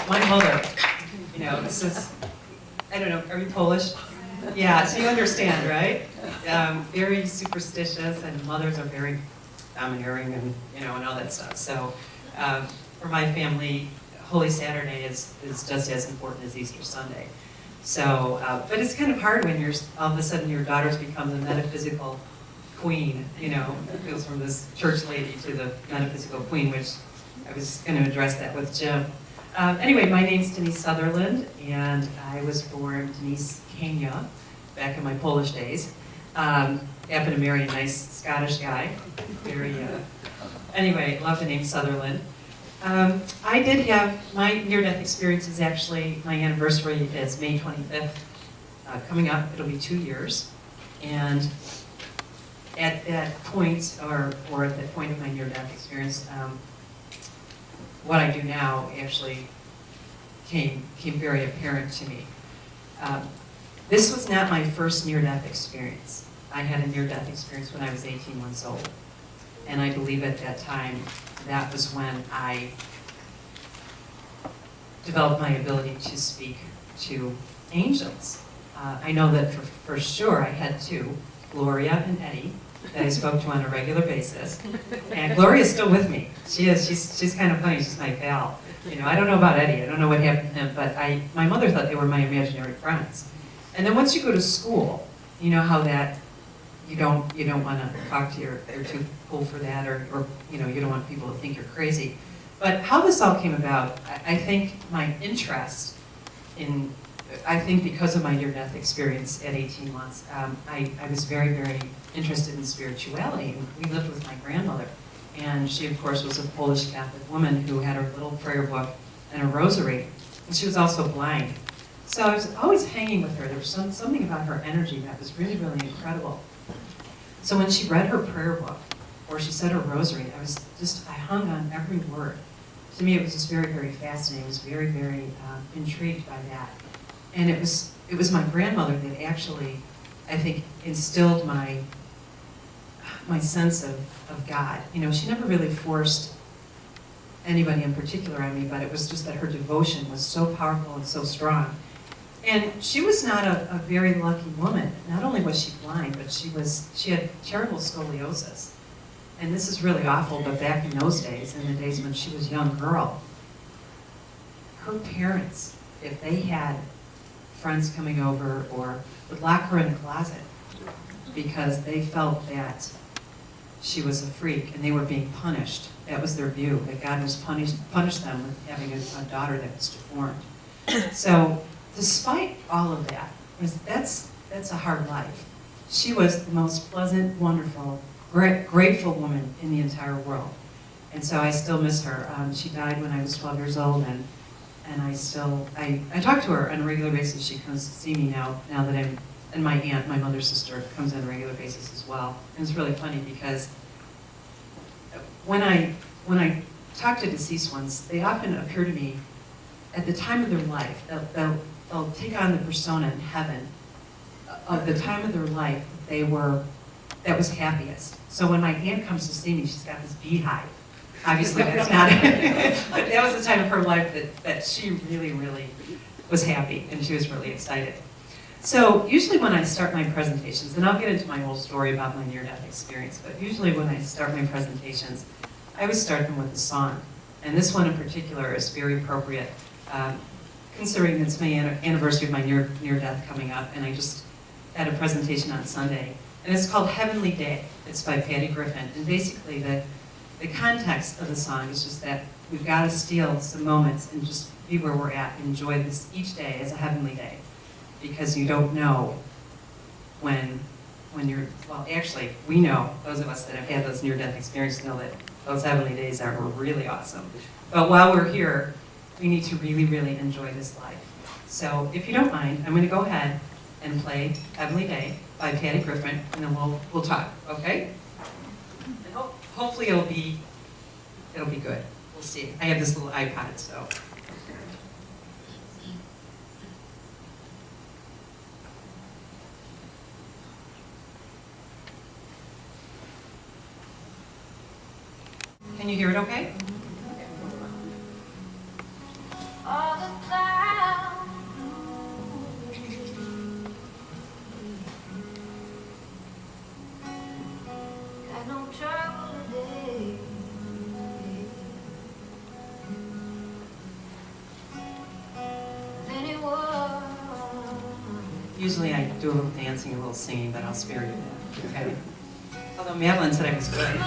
my mother, this is, I don't know, are you Polish? Yeah, so you understand, right? Very superstitious, and mothers are very domineering and, and all that stuff. So for my family, Holy Saturday is just as important as Easter Sunday. So, but it's kind of hard when all of a sudden your daughter's become the metaphysical queen, it goes from this church lady to the metaphysical queen, which I was going to address that with Jim. Anyway, my name's Denise Sutherland, and I was born Denise Kania back in my Polish days. Happened to marry a nice Scottish guy. Anyway, love the name Sutherland. I did have, my near-death experience is actually, my anniversary is May 25th. Coming up, it'll be 2 years. And at that point, or at that point of my near-death experience, what I do now actually came very apparent to me. This was not my first near-death experience. I had a near-death experience when I was 18 months old. And I believe at that time, that was when I developed my ability to speak to angels. I know that for sure I had two, Gloria and Eddie, that I spoke to on a regular basis. And Gloria's still with me. She is. She's kind of funny. She's my pal. I don't know about Eddie. I don't know what happened to him, but my mother thought they were my imaginary friends. And then once you go to school, you know how that you don't want to talk to they're too cool for that, or you don't want people to think you're crazy. But how this all came about, I think my interest in, I think because of my near-death experience at 18 months, I was very, very interested in spirituality. We lived with my grandmother, and she, of course, was a Polish Catholic woman who had her little prayer book and a rosary, and she was also blind. So I was always hanging with her. There was something about her energy that was really, really incredible. So when she read her prayer book, or she said her rosary, I hung on every word. To me, it was just very, very fascinating. I was very, very intrigued by that. And it was my grandmother that actually, I think, instilled my sense of God. She never really forced anybody in particular on me, but it was just that her devotion was so powerful and so strong. And she was not a very lucky woman. Not only was she blind, but she had terrible scoliosis. And this is really awful, but back in those days, in the days when she was a young girl, her parents, if they had friends coming over, or would lock her in the closet because they felt that she was a freak and they were being punished. That was their view, that God was punished them with having a daughter that was deformed. So despite all of that, that's a hard life. She was the most pleasant, wonderful, grateful woman in the entire world. And so I still miss her. She died when I was 12 years old, and I talk to her on a regular basis. She comes to see me now that and my aunt, my mother's sister, comes on a regular basis as well. And it's really funny because when I talk to deceased ones, they often appear to me at the time of their life. They'll take on the persona in heaven of the time of their life that was happiest. So when my aunt comes to see me, she's got this beehive. Obviously, that's not it. But that was the time of her life that she really, really was happy, and she was really excited. So usually when I start my presentations, and I'll get into my whole story about my near-death experience, but usually when I start my presentations, I always start them with a song. And this one in particular is very appropriate, considering it's my anniversary of my near-death coming up, and I just had a presentation on Sunday. And it's called Heavenly Day. It's by Patty Griffin. And basically the context of the song is just that we've got to steal some moments and just be where we're at and enjoy this each day as a heavenly day. Because you don't know when you're, well, actually, we know, those of us that have had those near-death experiences know that those heavenly days are really awesome. But while we're here, we need to really, really enjoy this life. So if you don't mind, I'm going to go ahead and play Heavenly Day by Patty Griffin, and then we'll talk, okay? And hopefully it'll be good. We'll see. I have this little iPod, so. Can you hear it okay? All the Usually I do a little dancing, a little singing, but I'll spare you that, okay? Although Madeline said I was good.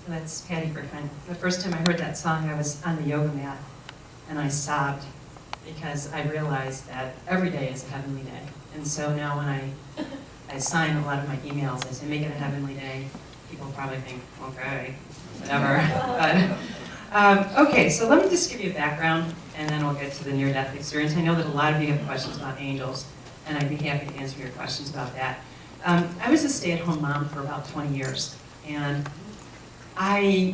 That's Patty Griffin. The first time I heard that song, I was on the yoga mat, and I sobbed because I realized that every day is a heavenly day. And so now when I sign a lot of my emails, I say, make it a heavenly day. People probably think, okay, whatever. But, okay, so let me just give you a background, and then we'll get to the near-death experience. I know that a lot of you have questions about angels, and I'd be happy to answer your questions about that. I was a stay-at-home mom for about 20 years, and I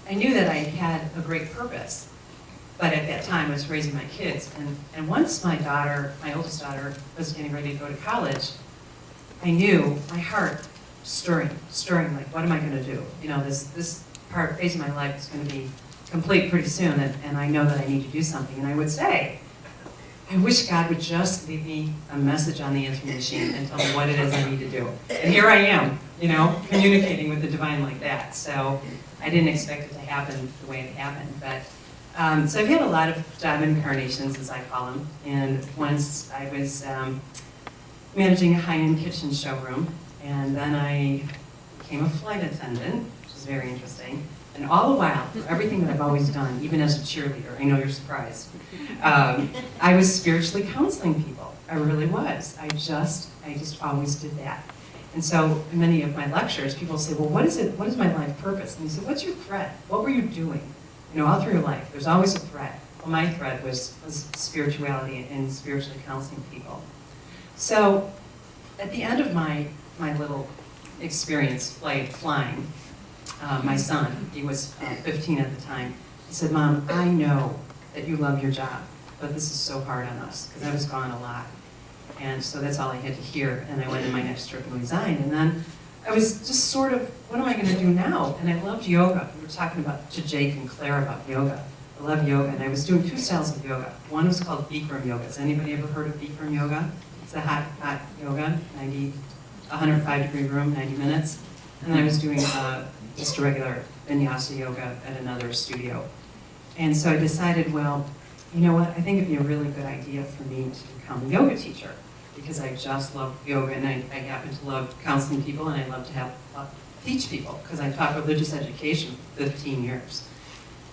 knew that I had a great purpose, but at that time I was raising my kids. And once my oldest daughter, was getting ready to go to college, I knew my heart stirring, like, what am I going to do? You know, this phase of my life is going to be complete pretty soon, and I know that I need to do something. And I would say, I wish God would just leave me a message on the answering machine and tell me what it is I need to do. And here I am, you know, communicating with the divine like that. So I didn't expect it to happen the way it happened. But so I've had a lot of job incarnations, as I call them. And once I was managing a high-end kitchen showroom, and then I became a flight attendant, which is very interesting. And all the while, for everything that I've always done, even as a cheerleader, I know you're surprised, I was spiritually counseling people. I really was. I just always did that. And so in many of my lectures, people say, well, what is my life purpose? And you say, what's your thread? What were you doing? You know, all through your life, there's always a thread. Well, my thread was spirituality and spiritually counseling people. So at the end of my little experience flying, my son, he was 15 at the time, he said, Mom, I know that you love your job, but this is so hard on us, because I was gone a lot. And so that's all I had to hear. And I went in my next trip and resigned. And then I was just sort of, what am I going to do now? And I loved yoga. We were talking to Jake and Claire about yoga. I love yoga, and I was doing 2 styles of yoga. One was called Bikram yoga. Has anybody ever heard of Bikram yoga? It's a hot yoga, 105-degree room, 90 minutes. And then I was doing just a regular vinyasa yoga at another studio. And so I decided, well, you know what? I think it'd be a really good idea for me to become a yoga teacher, because I just love yoga, and I happen to love counseling people, and I love to teach people, because I taught religious education for 15 years.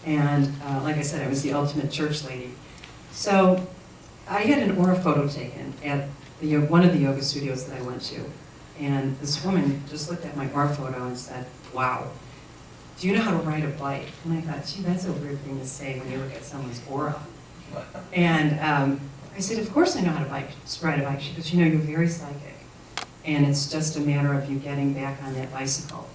And like I said, I was the ultimate church lady. So I had an aura photo taken at one of the yoga studios that I went to. And this woman just looked at my aura photo and said, wow, do you know how to ride a bike? And I thought, gee, that's a weird thing to say when you look at someone's aura. And I said, of course I know how to ride a bike. She goes, you know, you're very psychic. And it's just a matter of you getting back on that bicycle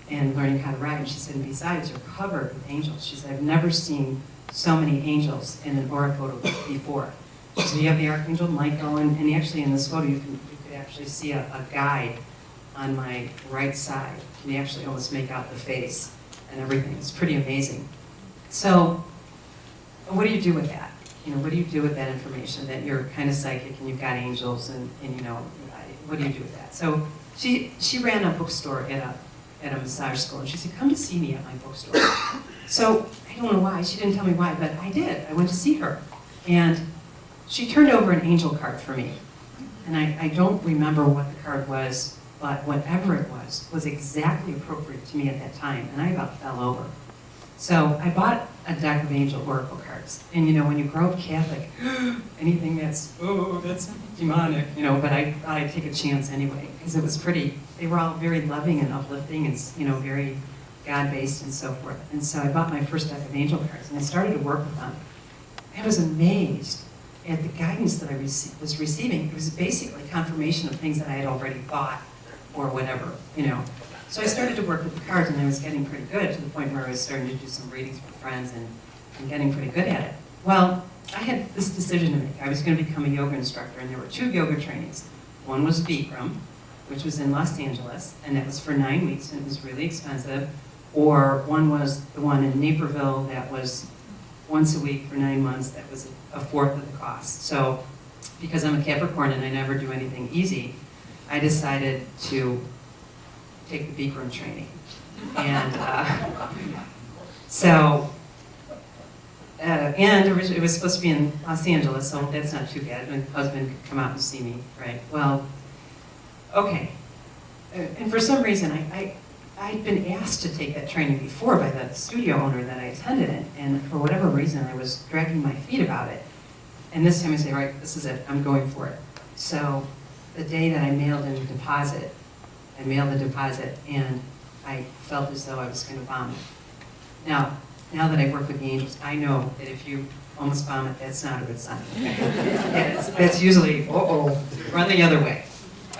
and learning how to ride. And she said, and besides, you're covered with angels. She said, I've never seen so many angels in an aura photo before. She said, you have the Archangel Michael, and actually in this photo, you could actually see a guide on my right side. You can actually almost make out the face and everything. It's pretty amazing. So what do you do with that? You know, what do you do with that information, that you're kind of psychic and you've got angels, and you know, what do you do with that? So she ran a bookstore at a massage school, and she said, come to see me at my bookstore. So I don't know why, she didn't tell me why, but I did. I went to see her, and she turned over an angel card for me. And I don't remember what the card was, but whatever it was exactly appropriate to me at that time, and I about fell over. So I bought a deck of angel oracle cards. And you know, when you grow up Catholic, anything that's demonic, you know, but I thought I'd take a chance anyway, because it was pretty, they were all very loving and uplifting and, you know, very God-based and so forth. And so I bought my first deck of angel cards, and I started to work with them. I was amazed at the guidance that I was receiving. It was basically confirmation of things that I had already thought, or whatever, you know. So I started to work with the cards, and I was getting pretty good, to the point where I was starting to do some readings with friends and getting pretty good at it. Well, I had this decision to make. I was going to become a yoga instructor, and there were 2 yoga trainings. One was Bikram, which was in Los Angeles, and it was for 9 weeks, and it was really expensive. Or one was the one in Naperville that was once a week for 9 months. That was a fourth of the cost. So because I'm a Capricorn and I never do anything easy, I decided to take the Bikram training. And and it was supposed to be in Los Angeles, so that's not too bad. My husband could come out and see me, right? Well, okay. And for some reason, I'd been asked to take that training before by the studio owner that I attended it, and for whatever reason, I was dragging my feet about it. And this time I say, right, this is it, I'm going for it. So the day that I mailed in the deposit, and I felt as though I was going to vomit. Now that I work with the angels, I know that if you almost vomit, that's not a good sign. That's usually, run the other way.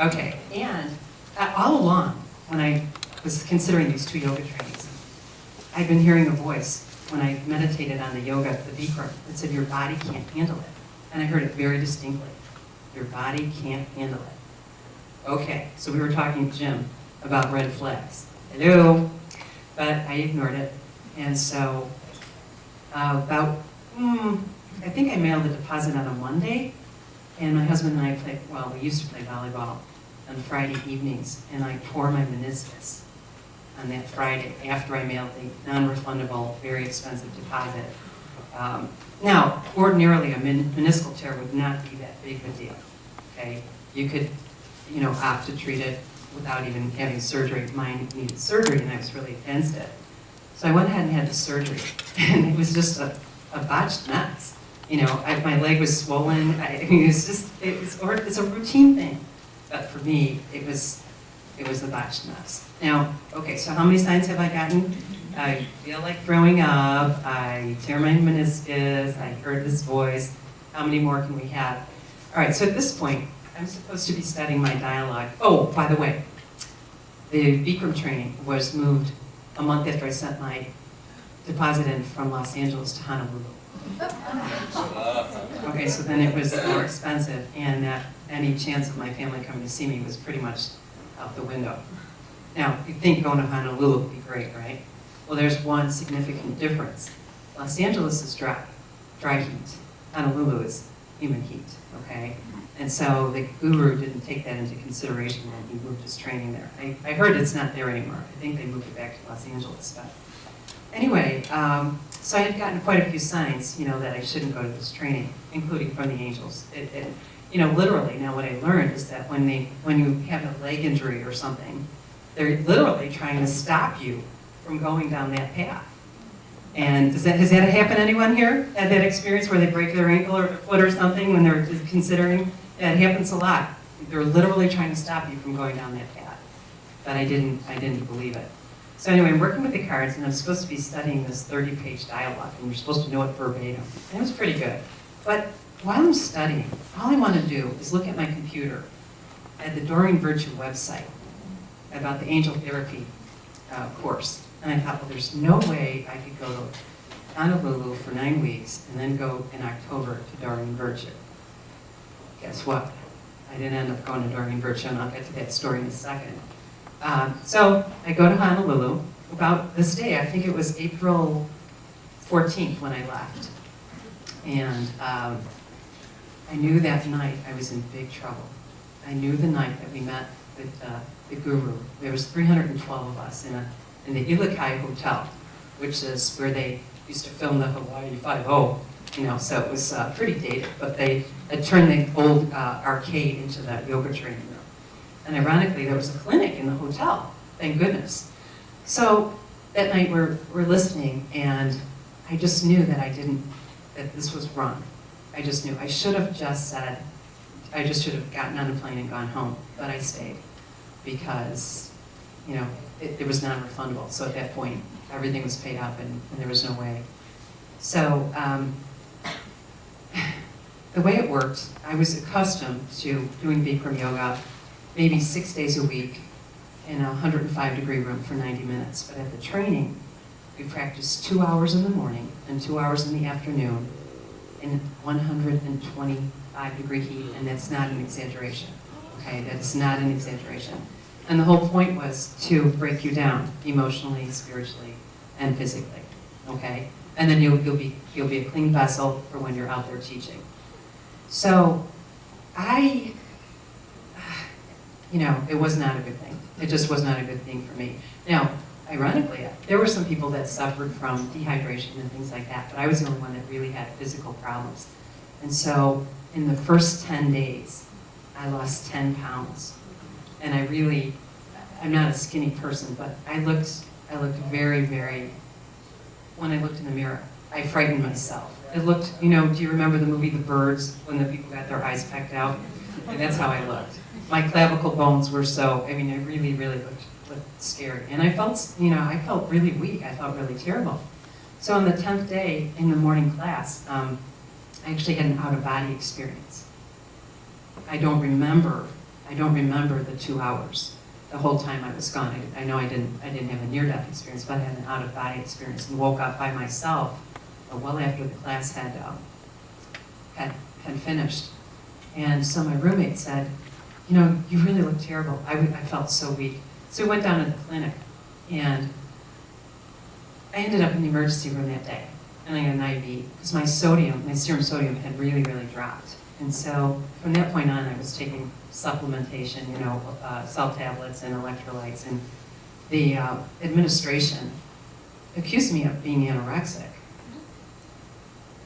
Okay, and all along, when I was considering these 2 yoga trainings, I'd been hearing a voice when I meditated on the yoga, the Bikram, that said, your body can't handle it. And I heard it very distinctly. Your body can't handle it. Okay, so we were talking to Jim about red flags. Hello, but I ignored it. And so I think I mailed the deposit on a Monday, and my husband and I we used to play volleyball on Friday evenings, and I tore my meniscus on that Friday after I mailed the non-refundable, very expensive deposit. Now, ordinarily, a meniscal tear would not be that big of a deal, okay? You could, you know, opt to treat it without even having surgery. Mine needed surgery, and I was really against it. So I went ahead and had the surgery, and it was just a botched mess. You know, my leg was swollen. I mean, it's a routine thing, but for me, it was a botched mess. Now, okay, so how many signs have I gotten? I feel like throwing up. I tear my meniscus. I heard this voice. How many more can we have? All right, so at this point, I'm supposed to be studying my dialogue. Oh, by the way, the Bikram training was moved a month after I sent my deposit in from Los Angeles to Honolulu. Okay, so then it was more expensive, and any chance of my family coming to see me was pretty much out the window. Now, you'd think going to Honolulu would be great, right? Well, there's one significant difference. Los Angeles is dry heat. Honolulu is humid heat, okay? And so the guru didn't take that into consideration when he moved his training there. I heard it's not there anymore. I think they moved it back to Los Angeles. But anyway, so I had gotten quite a few signs, that I shouldn't go to this training, including from the angels. Literally, now what I learned is that when you have a leg injury or something, they're literally trying to stop you from going down that path. And has that happened to anyone here? Had that experience where they break their ankle or their foot or something when they're considering? Yeah, it happens a lot. They're literally trying to stop you from going down that path. But I didn't believe it. So anyway, I'm working with the cards, and I'm supposed to be studying this 30-page dialogue, and you're supposed to know it verbatim. And it was pretty good. But while I'm studying, all I want to do is look at my computer at the Doreen Virtue website about the angel therapy course. And I thought, well, there's no way I could go to Honolulu for 9 weeks and then go in October to Doreen Virtue. Guess what? I didn't end up going to Doreen Virtue, and I'll get to that story in a second. So I go to Honolulu about this day. I think it was April 14th when I left. And I knew that night I was in big trouble. I knew the night that we met with the guru. There was 312 of us in the Ilukai Hotel, which is where they used to film the Hawaii Five-0. So it was pretty dated, but they had turned the old arcade into the yoga training room. And ironically, there was a clinic in the hotel, thank goodness. So that night we're listening, and I just knew that this was wrong. I just knew. I should have just said, I just should have gotten on a plane and gone home, but I stayed because, it was non-refundable. So at that point, everything was paid up and there was no way. So the way it worked, I was accustomed to doing Bikram yoga maybe 6 days a week in a 105-degree room for 90 minutes. But at the training, we practiced 2 hours in the morning and 2 hours in the afternoon in 125-degree heat, and that's not an exaggeration. Okay, that's not an exaggeration. And the whole point was to break you down emotionally, spiritually, and physically. Okay, and then you'll be a clean vessel for when you're out there teaching. So it was not a good thing. It just was not a good thing for me. Now, ironically, there were some people that suffered from dehydration and things like that, but I was the only one that really had physical problems. And so in the first 10 days, I lost 10 pounds. And I'm not a skinny person, but I looked very, very, when I looked in the mirror, I frightened myself. It looked, do you remember the movie The Birds, when the people got their eyes pecked out? And that's how I looked. My clavicle bones were I really, really looked scary. And I felt really weak. I felt really terrible. So on the 10th day in the morning class, I actually had an out-of-body experience. I don't remember the 2 hours. The whole time I was gone. I know I didn't have a near-death experience, but I had an out-of-body experience and woke up by myself well after the class had finished. And so my roommate said, you really look terrible. I felt so weak. So we went down to the clinic, and I ended up in the emergency room that day. And I got an IV because my serum sodium had really, really dropped. And so from that point on, I was taking supplementation, salt tablets and electrolytes. And the administration accused me of being anorexic.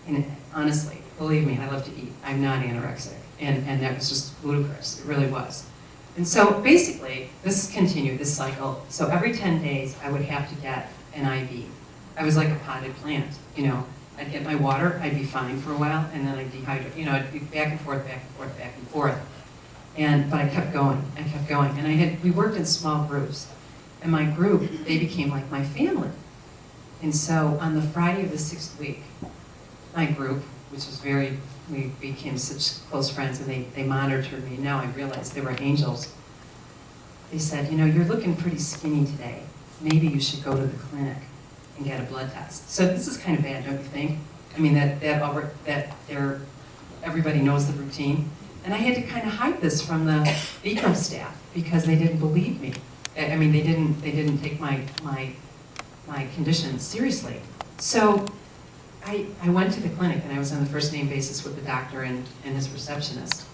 And honestly, believe me, I love to eat. I'm not anorexic. And that was just ludicrous. It really was. And so basically, this continued, this cycle. So every 10 days, I would have to get an IV. I was like a potted plant, I'd get my water, I'd be fine for a while, and then I'd dehydrate. I'd be back and forth, back and forth, back and forth. But I kept going. And we worked in small groups. And my group, they became like my family. And so on the Friday of the 6th week, my group, which was we became such close friends, and they monitored me. Now I realized they were angels. They said, you're looking pretty skinny today. Maybe you should go to the clinic and get a blood test. So this is kind of bad, don't you think? I mean, everybody knows the routine. And I had to kind of hide this from the Bikram staff because they didn't believe me. I mean, they didn't take my condition seriously. So I went to the clinic and I was on the first name basis with the doctor and his receptionist.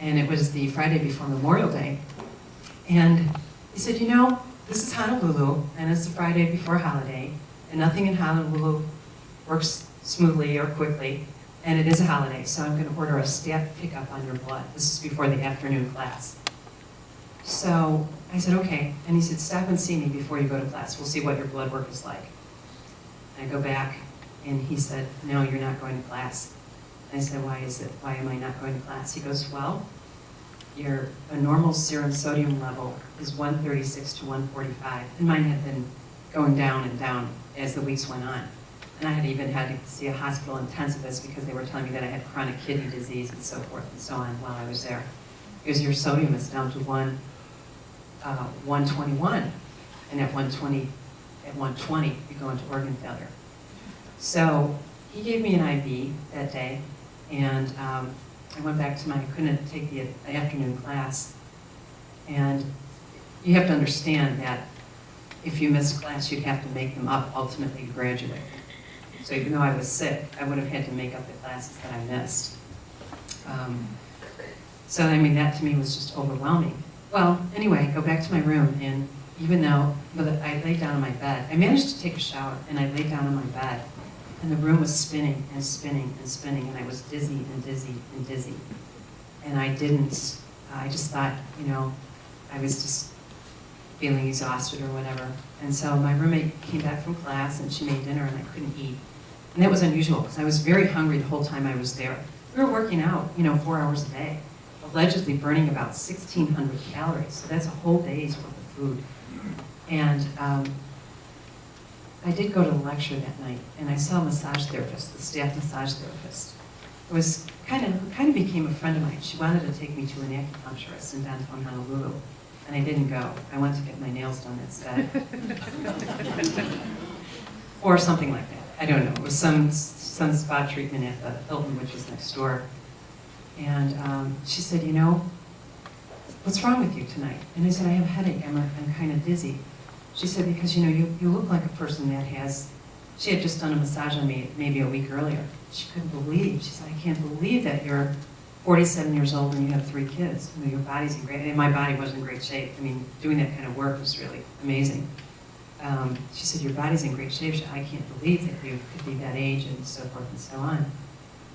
And it was the Friday before Memorial Day. And he said, you know, this is Honolulu and it's the Friday before holiday and nothing in Honolulu works smoothly or quickly. And it is a holiday, so I'm going to order a staff pickup on your blood. This is before the afternoon class. So I said, okay. And he said, stop and see me before you go to class. We'll see what your blood work is like. And I go back, and he said, no, you're not going to class. And I said, why is it? Why am I not going to class? He goes, well, a normal serum sodium level is 136 to 145. And mine had been going down and down as the weeks went on. And I had even had to see a hospital intensivist because they were telling me that I had chronic kidney disease and so forth and so on while I was there. Because your sodium is down to 121, and at 120, you go into organ failure. So he gave me an IV that day, and I went back to I couldn't take the afternoon class. And you have to understand that if you miss class, you'd have to make them up ultimately to graduate. So even though I was sick, I would have had to make up the classes that I missed. So I mean, that to me was just overwhelming. Well, anyway, I go back to my room, and even though I laid down on my bed, I managed to take a shower, and I laid down on my bed, and the room was spinning and spinning and spinning, and I was dizzy and dizzy and dizzy. And I just thought, you know, I was just feeling exhausted or whatever. And so my roommate came back from class, and she made dinner, and I couldn't eat. And that was unusual, because I was very hungry the whole time I was there. We were working out, 4 hours a day, allegedly burning about 1,600 calories. So that's a whole day's worth of food. And I did go to the lecture that night, and I saw a massage therapist, the staff massage therapist. It was kind of became a friend of mine. She wanted to take me to an acupuncturist in downtown Honolulu, and I didn't go. I went to get my nails done instead. Or something like that. I don't know. It was some spa treatment at the Hilton, which was next door. And she said, you know, what's wrong with you tonight? And I said, I have a headache. I'm kind of dizzy. She said, because, you look like a person that she had just done a massage on me maybe a week earlier. She couldn't believe. She said, I can't believe that you're 47 years old and you have 3 kids. Your body's in great, and my body was in great shape. I mean, doing that kind of work was really amazing. She said, your body's in great shape. She said, I can't believe that you could be that age and so forth and so on.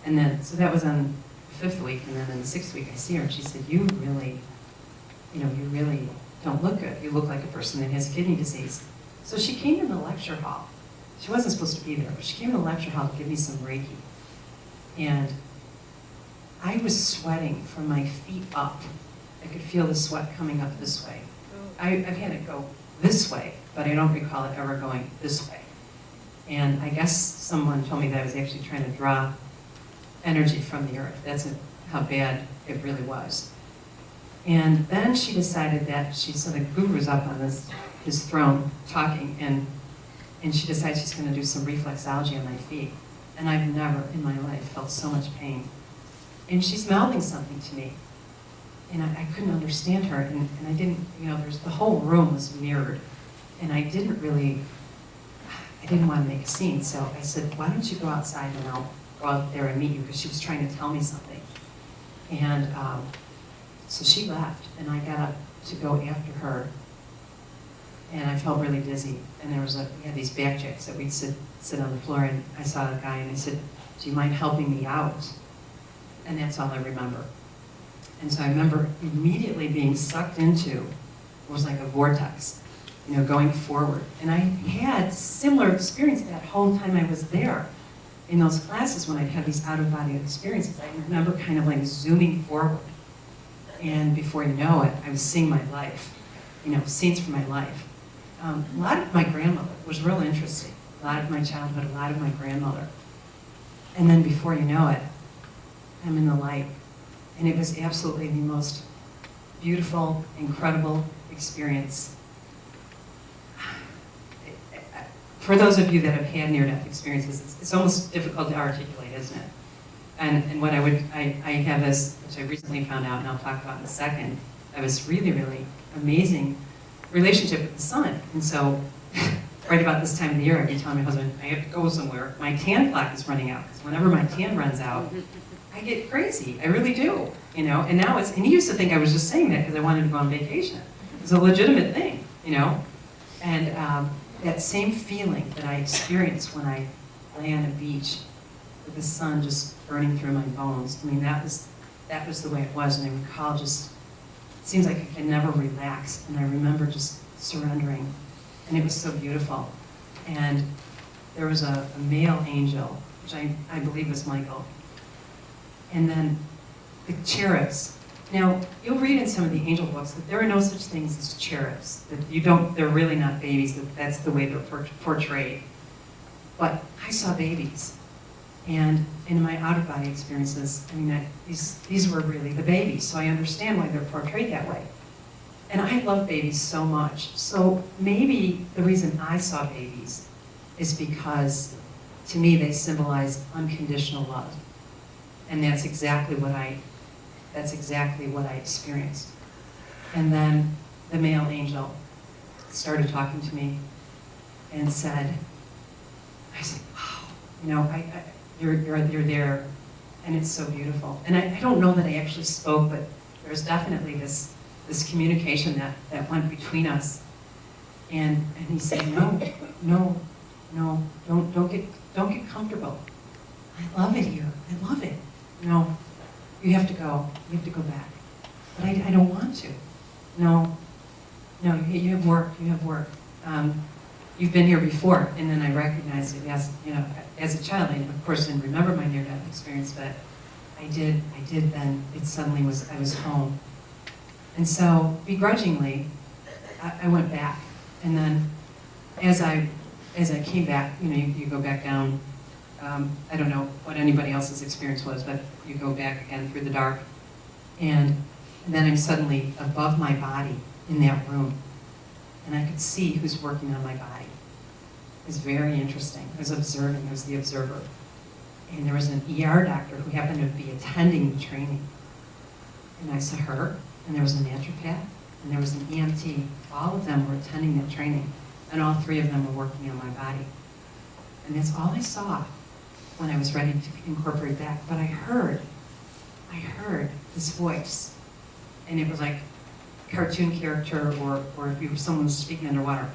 And then, so that was on the 5th week, and then in the 6th week I see her, and she said, you really don't look good. You look like a person that has kidney disease. So she came in the lecture hall. She wasn't supposed to be there, but she came in the lecture hall to give me some Reiki. And I was sweating from my feet up. I could feel the sweat coming up this way. I've had it go this way, but I don't recall it ever going this way. And I guess someone told me that I was actually trying to draw energy from the earth. That's how bad it really was. And then she decided that so the guru's up on his throne talking, and she decides she's going to do some reflexology on my feet. And I've never in my life felt so much pain. And she's mouthing something to me. And I couldn't understand her, and I didn't, the whole room was mirrored. And I didn't want to make a scene, so I said, why don't you go outside and I'll go out there and meet you, because she was trying to tell me something. And so she left, and I got up to go after her, and I felt really dizzy. And we had these back jacks that we'd sit on the floor, and I saw the guy, and I said, do you mind helping me out? And that's all I remember. And so I remember immediately being sucked into what was like a vortex, going forward. And I had similar experience that whole time I was there. In those classes when I'd have these out-of-body experiences, I remember kind of like zooming forward. And before you know it, I was seeing my life, scenes from my life. A lot of my grandmother was real interesting. A lot of my childhood, a lot of my grandmother. And then before you know it, I'm in the light. And it was absolutely the most beautiful, incredible experience. for those of you that have had near-death experiences, it's almost difficult to articulate, isn't it? And what I have this, which I recently found out, and I'll talk about in a second, I have this really, really amazing relationship with the sun. And so, right about this time of the year, I'd be telling my husband, I have to go somewhere. My tan clock is running out, because whenever my tan runs out, I get crazy. I really do, you know? And now and he used to think I was just saying that because I wanted to go on vacation. It's a legitimate thing, you know? And that same feeling that I experience when I lay on a beach with the sun just burning through my bones, I mean, that was the way it was. And I recall just, it seems like I could never relax. And I remember just surrendering. And it was so beautiful. And there was a male angel, which I believe was Michael. And then the cherubs. Now, you'll read in some of the angel books that there are no such things as cherubs. That they're really not babies, that's the way they're portrayed. But I saw babies. And in my out-of-body experiences, I mean, these were really the babies, so I understand why they're portrayed that way. And I love babies so much. So maybe the reason I saw babies is because, to me, they symbolize unconditional love. And that's exactly what I experienced. And then the male angel started talking to me and said, I said, wow, you know, you're there, and it's so beautiful. And I don't know that I actually spoke, but there's definitely this communication that went between us. And he said, no, don't get comfortable. I love it here. I love it. No, you have to go. You have to go back. But I don't want to. No, you have work. You have work. You've been here before. And then I recognized it as a child. I, of course, didn't remember my near-death experience, but I did then. It suddenly I was home. And so, begrudgingly, I went back. And then, as I came back, you go back down. I don't know what anybody else's experience was, but you go back again through the dark. And then I'm suddenly above my body in that room. And I could see who's working on my body. It was very interesting. I was observing. I was the observer. And there was an ER doctor who happened to be attending the training. And I saw her, and there was a naturopath, and there was an EMT. All of them were attending that training. And all three of them were working on my body. And that's all I saw when I was ready to incorporate back. But I heard this voice. And it was like a cartoon character, or if you were someone speaking underwater,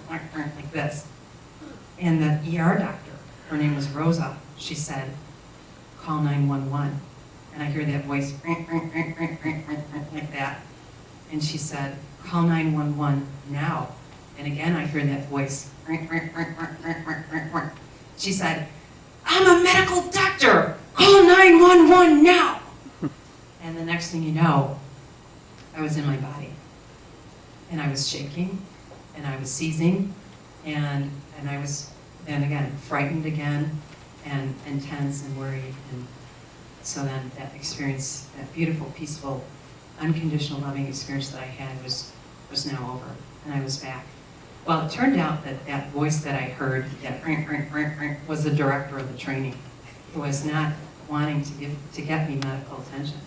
like this. And the ER doctor, her name was Rosa, she said, call 911. And I hear that voice, like that. And she said, call 911 now. And again, I hear that voice. She said, I'm a medical doctor. Call 911 now. And the next thing you know, I was in my body. And I was shaking, and I was seizing, and I was then again frightened again, and tense and worried. And so then that experience, that beautiful, peaceful, unconditional loving experience that I had was now over, and I was back. Well, it turned out that voice that I heard, that was the director of the training, who was not wanting to get me medical attention.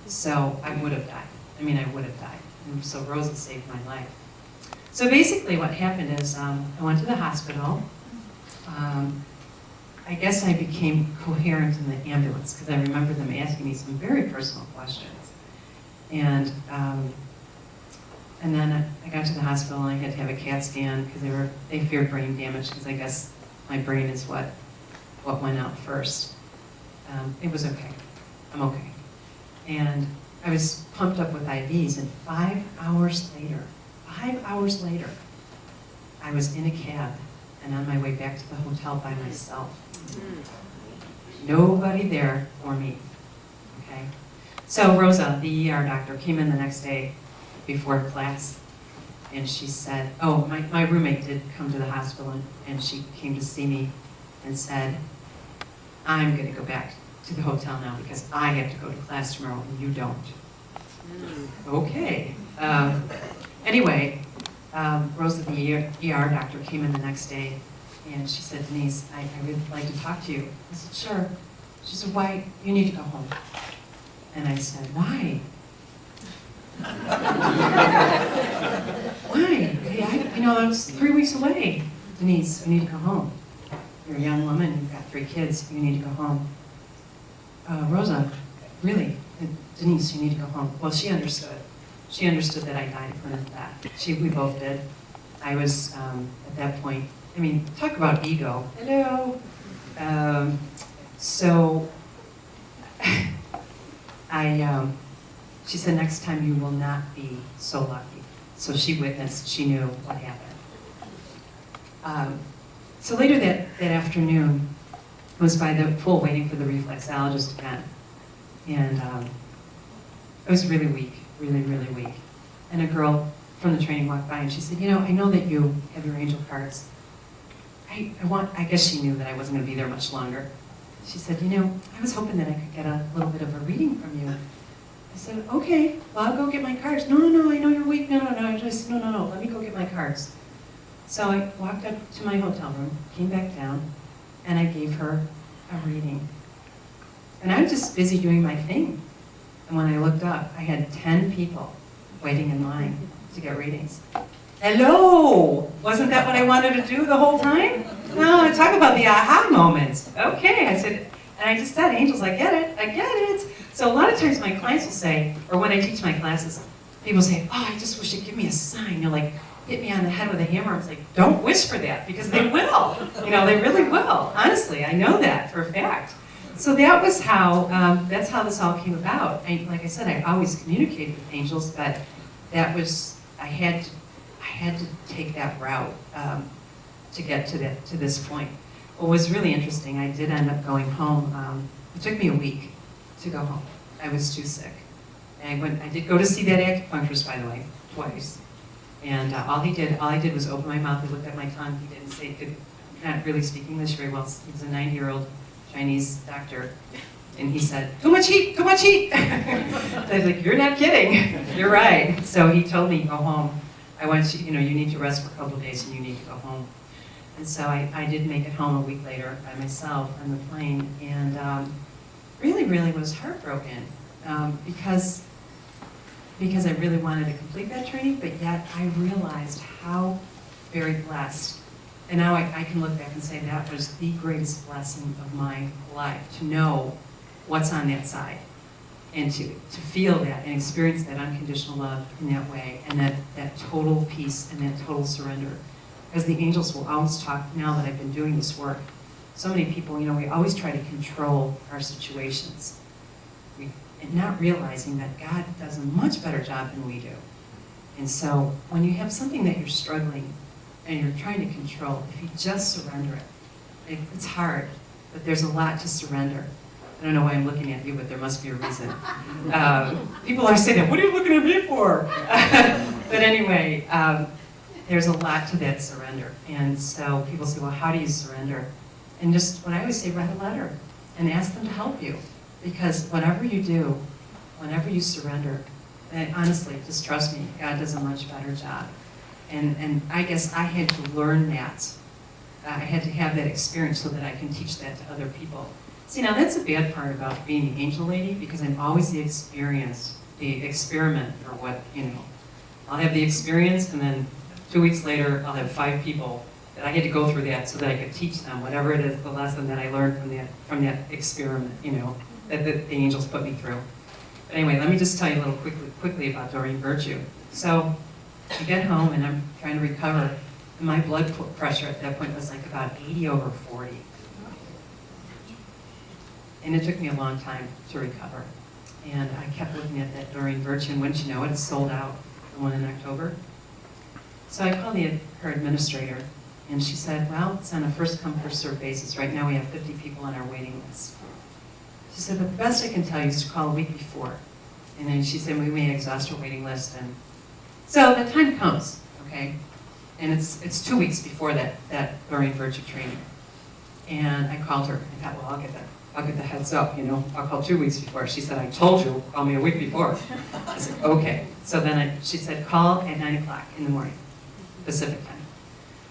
So I would have died. I mean, I would have died. And so Rosa saved my life. So basically what happened is I went to the hospital. I guess I became coherent in the ambulance because I remember them asking me some very personal questions. And then I got to the hospital and I had to have a CAT scan because they feared brain damage because I guess my brain is what went out first. It was okay. I'm okay. And I was pumped up with IVs, and 5 hours later, I was in a cab and on my way back to the hotel by myself. Nobody there for me, okay? So Rosa, the ER doctor, came in the next day before class, and she said, oh, my roommate did come to the hospital, and she came to see me and said, I'm gonna go back to the hotel now because I have to go to class tomorrow and you don't. Okay. Anyway, Rosa, the ER doctor, came in the next day, and she said, Denise, I would like to talk to you. I said, sure. She said, why? You need to go home. And I said, why? Why? I was 3 weeks away. Denise, you need to go home. You're a young woman, you've got 3 kids, you need to go home. Rosa, really? Denise, you need to go home. Well, she understood. She understood that I died for that. We both did. I was, at that point, talk about ego. Hello. So, she said, next time you will not be so lucky. So she witnessed, she knew what happened. So later that afternoon, I was by the pool waiting for the reflexologist again. And I was really weak, really, really weak. And a girl from the training walked by and she said, I know that you have your angel cards. I guess she knew that I wasn't going to be there much longer. She said, I was hoping that I could get a little bit of a reading from you. I said, okay, well, I'll go get my cards. No, I know you're weak. No, let me go get my cards. So I walked up to my hotel room, came back down, and I gave her a reading. And I was just busy doing my thing. And when I looked up, I had 10 people waiting in line to get readings. Hello! Wasn't that what I wanted to do the whole time? No, talk about the aha moment. Okay, I said, and I just said, angels, I get it. So a lot of times my clients will say, or when I teach my classes, people say, oh, I just wish you'd give me a sign. You'll like hit me on the head with a hammer. I was like, don't wish for that, because they will. They really will. Honestly, I know that for a fact. So that was how, that's how this all came about. Like I said, I always communicated with angels, but that was, I had to take that route to get to this point. What was really interesting, I did end up going home. It took me a week to go home. I was too sick. And I did go to see that acupuncturist, by the way, twice. And all I did was open my mouth. He looked at my tongue. He didn't say, could not really speak English very well. He was a 90-year-old Chinese doctor. And he said, too much heat, too much heat. I was like, you're not kidding. You're right. So he told me, go home. I want you, you need to rest for a couple of days and you need to go home. And so I did make it home a week later by myself on the plane, and really, really was heartbroken because I really wanted to complete that training, but yet I realized how very blessed. And now I can look back and say that was the greatest blessing of my life, to know what's on that side, and to feel that and experience that unconditional love in that way, and that total peace and that total surrender. As the angels will always talk, now that I've been doing this work, so many people, we always try to control our situations, and not realizing that God does a much better job than we do. And so when you have something that you're struggling and you're trying to control, if you just surrender it, it's hard, but there's a lot to surrender. I don't know why I'm looking at you, but there must be a reason. People always say that, what are you looking at me for? But anyway, there's a lot to that surrender. And so people say, well, how do you surrender? And just what I always say, write a letter and ask them to help you. Because whatever you do, whenever you surrender, and honestly, just trust me, God does a much better job. And I guess I had to learn that. I had to have that experience so that I can teach that to other people. See, now that's the bad part about being the angel lady, because I'm always the experiment, or what, I'll have the experience, and then 2 weeks later, I'll have 5 people that I had to go through that so that I could teach them whatever it is, the lesson that I learned from that experiment, that the angels put me through. But anyway, let me just tell you a little quickly about Doreen Virtue. So I get home and I'm trying to recover, and my blood pressure at that point was like about 80/40. And it took me a long time to recover. And I kept looking at that Doreen Virtue, and wouldn't you know it, it's sold out, the one in October. So I called her administrator, and she said, well, it's on a first-come, first-served basis. Right now we have 50 people on our waiting list. She said, but the best I can tell you is to call a week before. And then she said, we may exhaust our waiting list. And so the time comes, okay? And it's 2 weeks before that Doreen Virtue training. And I called her. I thought, well, I'll get the heads up, I'll call 2 weeks before. She said, I told you, call me a week before. I said, okay. So then she said, call at 9 o'clock in the morning. Pacific time.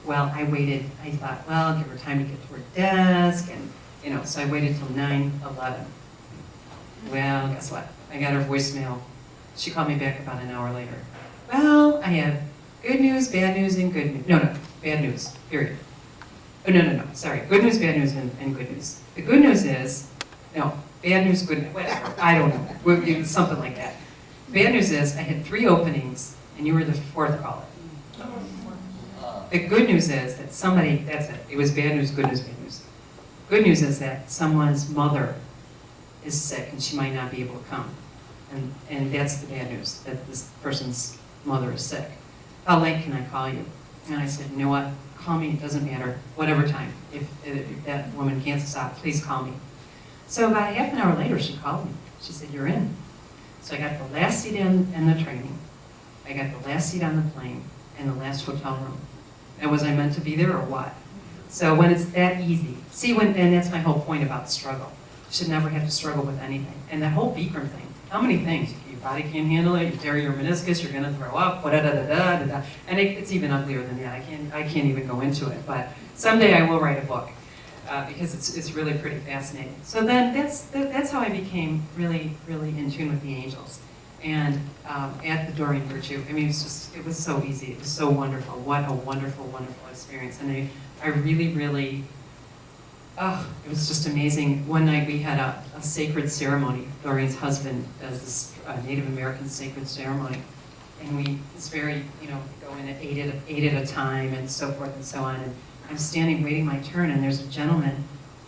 Well, I waited, I thought, well, I'll give her time to get to her desk, and, so I waited till 9:11. Well, guess what? I got her voicemail. She called me back about an hour later. Well, I have good news, bad news, and good news. No, bad news, period. Oh, no, sorry. Good news, bad news, and good news. The good news is, bad news, good news, whatever. I don't know. Something like that. Bad news is I had 3 openings, and you were the 4th caller. The good news is that somebody, that's it. It was bad news, good news, bad news. Good news is that someone's mother is sick, and she might not be able to come. And that's the bad news, that this person's mother is sick. How late can I call you? And I said, you know what? Call me, it doesn't matter, whatever time. If that woman can't stop, please call me. So about half an hour later, she called me. She said, you're in. So I got the last seat in the training, I got the last seat on the plane, and the last hotel room. And was I meant to be there or what? So when it's that easy, and that's my whole point about struggle. You should never have to struggle with anything. And that whole Beacon thing, how many things? Your body can't handle it, you tear your meniscus, you're gonna throw up, da-da-da-da-da-da. And it's even uglier than that. I can't even go into it, but someday I will write a book. Because it's really pretty fascinating. So then that's how I became really, really in tune with the angels. And at the Doreen Virtue, I mean, it was so easy. It was so wonderful. What a wonderful, wonderful experience. And I really, really, it was just amazing. One night we had a sacred ceremony. Doreen's husband does this Native American sacred ceremony. And it's very, go in at 8 at a time and so forth and so on. And I'm standing waiting my turn, and there's a gentleman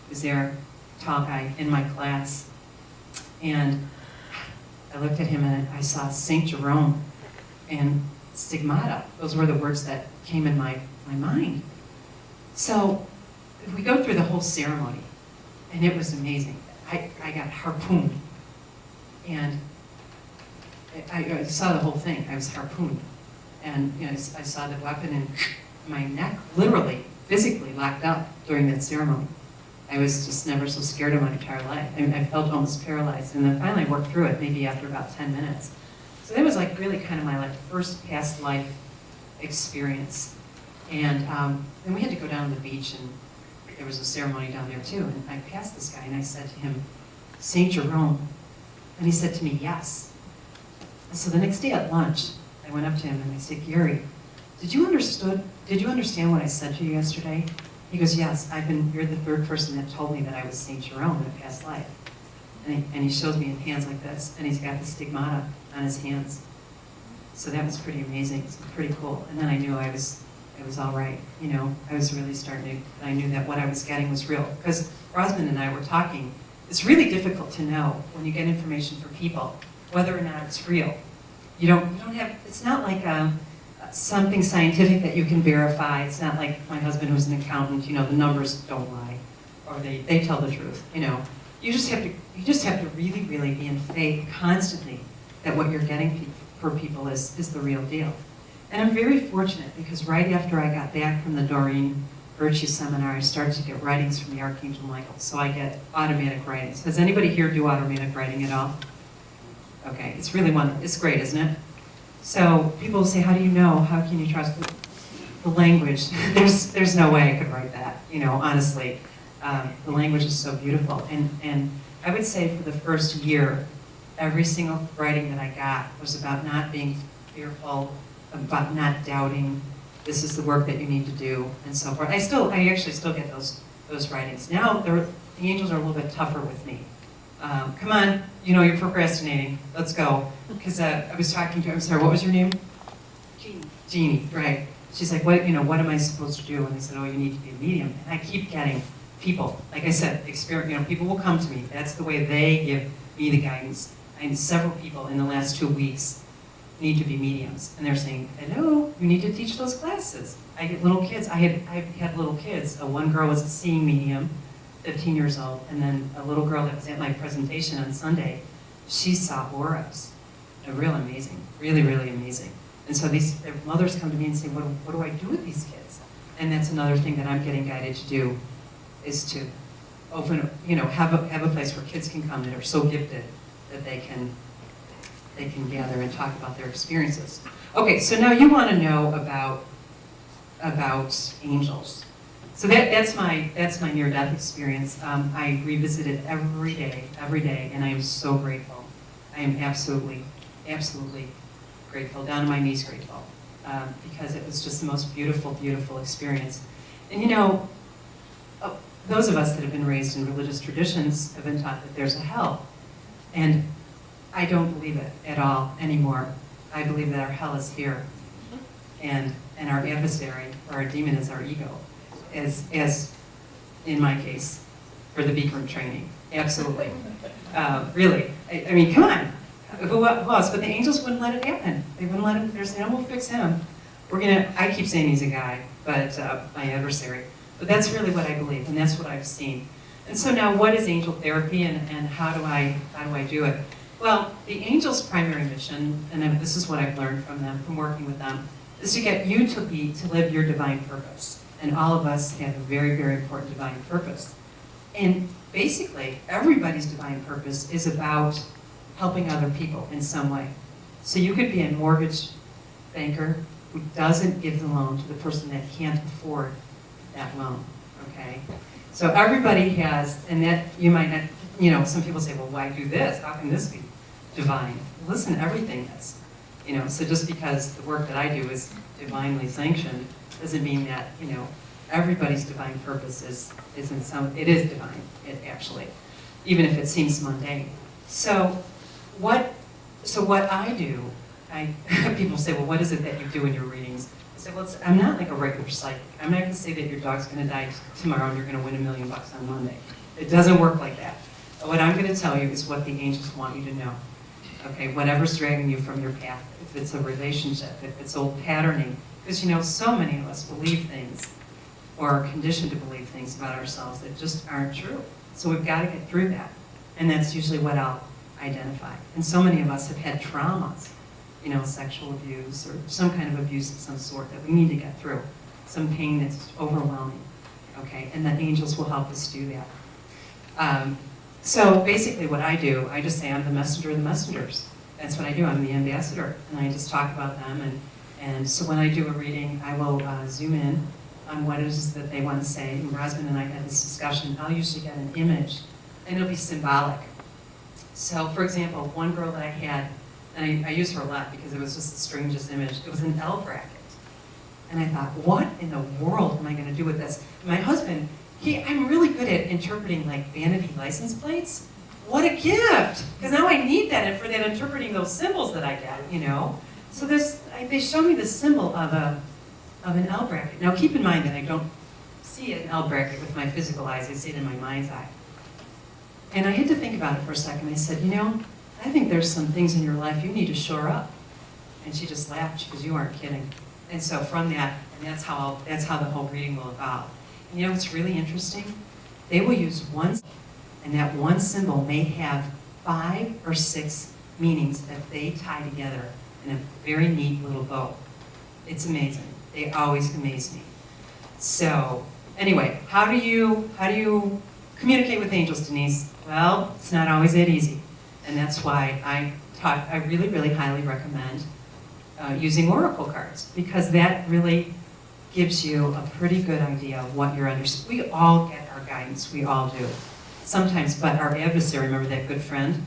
who's there, tall guy, in my class. And I looked at him and I saw St. Jerome and stigmata. Those were the words that came in my mind. So we go through the whole ceremony, and it was amazing. I got harpooned, and I saw the whole thing. I was harpooned, and I saw the weapon, and my neck literally, physically locked up during that ceremony. I was just never so scared in my entire life. I felt almost paralyzed, and then finally I worked through it, maybe after about 10 minutes. So that was really kind of my first past life experience. And then we had to go down to the beach, and there was a ceremony down there too. And I passed this guy, and I said to him, St. Jerome. And he said to me, yes. And so the next day at lunch, I went up to him and I said, Gary, did you understand what I said to you yesterday? He goes, yes, you're the 3rd person that told me that I was St. Jerome in a past life. And he shows me in hands like this, and he's got the stigmata on his hands. So that was pretty amazing. It's pretty cool. And then I knew I was all right. I was really I knew that what I was getting was real. Because Rosamond and I were talking, it's really difficult to know when you get information from people, whether or not it's real. You don't have, it's not like something scientific that you can verify. It's not like my husband who's an accountant, the numbers don't lie, or they tell the truth, You just have to really, really be in faith constantly that what you're getting for people is the real deal. And I'm very fortunate because right after I got back from the Doreen Virtue Seminar, I started to get writings from the Archangel Michael. So I get automatic writings. Does anybody here do automatic writing at all? Okay, it's really it's great, isn't it? So people say, how do you know? How can you trust the language? There's no way I could write that, honestly. The language is so beautiful. And I would say for the first year, every single writing that I got was about not being fearful, about not doubting, this is the work that you need to do, and so forth. I actually still get those writings. Now, the angels are a little bit tougher with me. Come on, you're procrastinating. Let's go. Because I was talking to her, I'm sorry, what was your name? Jeannie, right. She's like, what am I supposed to do? And I said, you need to be a medium. And I keep getting people, like I said, people will come to me. That's the way they give me the guidance. I had several people in the last 2 weeks need to be mediums. And they're saying, hello, you need to teach those classes. I get little kids. I had little kids. One girl was a seeing medium, 15 years old, and then a little girl that was at my presentation on Sunday, she saw auras. They're real amazing, really, really amazing. And so their mothers come to me and say, what do I do with these kids? And that's another thing that I'm getting guided to do, is to open, have a place where kids can come that are so gifted that they can gather and talk about their experiences. Okay, so now you want to know about about angels. So that's my near-death experience. I revisit it every day, and I am so grateful. I am absolutely grateful, down on my knees grateful, because it was just the most beautiful, beautiful experience. And you know, those of us that have been raised in religious traditions have been taught that there's a hell. And I don't believe it at all anymore. I believe that our hell is here. And our adversary, or our demon, is our ego. As in my case, for the B Corp training. Absolutely. Really. I mean, come on. Who else? But the angels wouldn't let it happen. They wouldn't let him. They're saying, we'll fix him. I keep saying he's a guy, but my adversary. But that's really what I believe, and that's what I've seen. And so now, what is angel therapy, and how do I do it? Well, the angels' primary mission, and this is what I've learned from them, from working with them, is to get you to live your divine purpose. And all of us have a very, very important divine purpose. And basically, everybody's divine purpose is about helping other people in some way. So you could be a mortgage banker who doesn't give the loan to the person that can't afford that loan, okay? So everybody has, and that you might not, you know, some people say, well, why do this? How can this be divine? Listen, everything is. You know, so just because the work that I do is divinely sanctioned doesn't mean that, you know, everybody's divine purpose is in some, it is divine, actually, even if it seems mundane. So what I do, people say, well, what is it that you do in your readings? I say, well, I'm not like a regular psychic. I'm not going to say that your dog's going to die tomorrow and you're going to win $1 million on Monday. It doesn't work like that. What I'm going to tell you is what the angels want you to know. Okay, whatever's dragging you from your path, if it's a relationship, if it's old patterning, because you know, so many of us believe things, or are conditioned to believe things about ourselves that just aren't true. So we've got to get through that. And that's usually what I'll identify. And so many of us have had traumas, you know, sexual abuse or some kind of abuse of some sort that we need to get through. Some pain that's overwhelming, okay? And the angels will help us do that. So basically what I do, I just say I'm the messenger of the messengers. That's what I do, I'm the ambassador. And I just talk about them. And so when I do a reading, I will zoom in on what it is that they want to say. And Rosman and I had this discussion. I'll usually get an image, and it'll be symbolic. So for example, one girl that I had, and I use her a lot because it was just the strangest image, it was an L bracket. And I thought, what in the world am I going to do with this? My husband, I'm really good at interpreting like vanity license plates. What a gift! Because now I need that, and for that interpreting those symbols that I get, you know. So they show me the symbol of an L bracket. Now keep in mind that I don't see an L bracket with my physical eyes, I see it in my mind's eye. And I had to think about it for a second. I said, you know, I think there's some things in your life you need to shore up. And she just laughed. She goes, you aren't kidding. And so from that, and that's how the whole reading will evolve. And you know what's really interesting? They will use one symbol, and that one symbol may have 5 or 6 meanings that they tie together in a very neat little bow. It's amazing. They always amaze me. So anyway, how do you communicate with angels, Denise? Well, it's not always that easy. And that's why I really, really highly recommend using oracle cards, because that really gives you a pretty good idea of what you're understanding. We all get our guidance, we all do. Sometimes, but our adversary, remember that good friend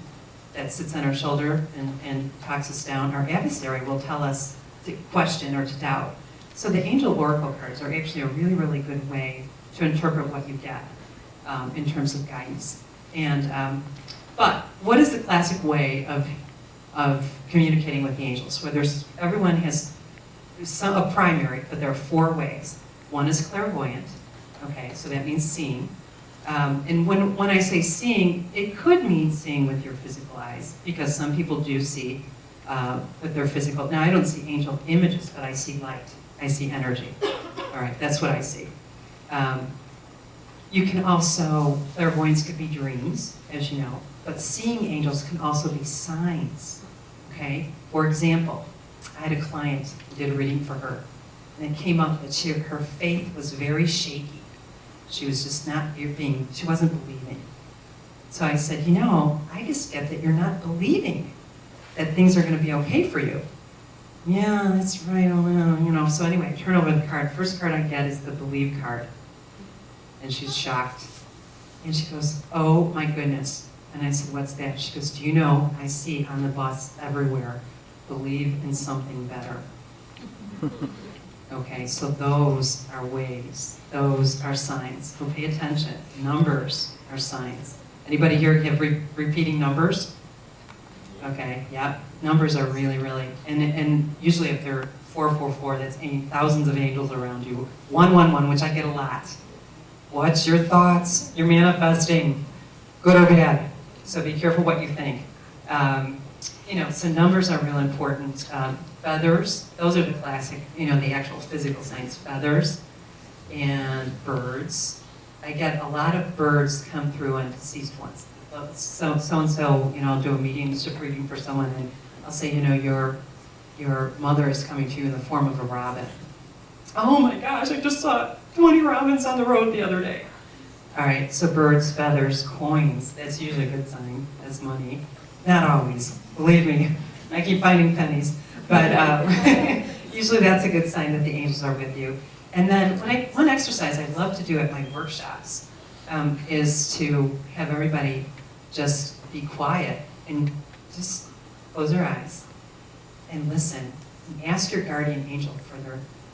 that sits on our shoulder and talks us down? Our adversary will tell us to question or to doubt. So the angel oracle cards are actually a really, really good way to interpret what you get in terms of guidance. And but what is the classic way of communicating with the angels? Where everyone has a primary, but there are 4 ways. One is clairvoyant. Okay, so that means seeing. And when I say seeing, it could mean seeing with your physical eyes, because some people do see with their physical. Now, I don't see angel images, but I see light. I see energy. All right, that's what I see. You can also, clairvoyance could be dreams, as you know, but seeing angels can also be signs, okay? For example, I had a client who did a reading for her, and it came up that her faith was very shaky. She was just she wasn't believing. So I said, you know, I just get that you're not believing that things are going to be okay for you. Yeah, that's right, oh, no, you know. So anyway, turn over the card. First card I get is the believe card. And she's shocked. And she goes, oh my goodness. And I said, what's that? She goes, do you know, I see on the bus everywhere, believe in something better. Okay, so those are ways. Those are signs. So pay attention. Numbers are signs. Anybody here have repeating numbers? Okay, yeah. Numbers are really, really, and usually if they're 444, that's thousands of angels around you. 111, which I get a lot. What's your thoughts? You're manifesting, good or bad. So be careful what you think. You know, so numbers are real important. Feathers, those are the classic, you know, the actual physical signs. Feathers and birds. I get a lot of birds come through on deceased ones. So-and-so, you know, I'll do a mediumship reading for someone and I'll say, you know, your mother is coming to you in the form of a robin. Oh my gosh, I just saw 20 robins on the road the other day. All right, so birds, feathers, coins, that's usually a good sign. That's money. Not always, believe me. I keep finding pennies. But usually that's a good sign that the angels are with you. And then one exercise I love to do at my workshops is to have everybody just be quiet and just close their eyes and listen and ask your guardian angel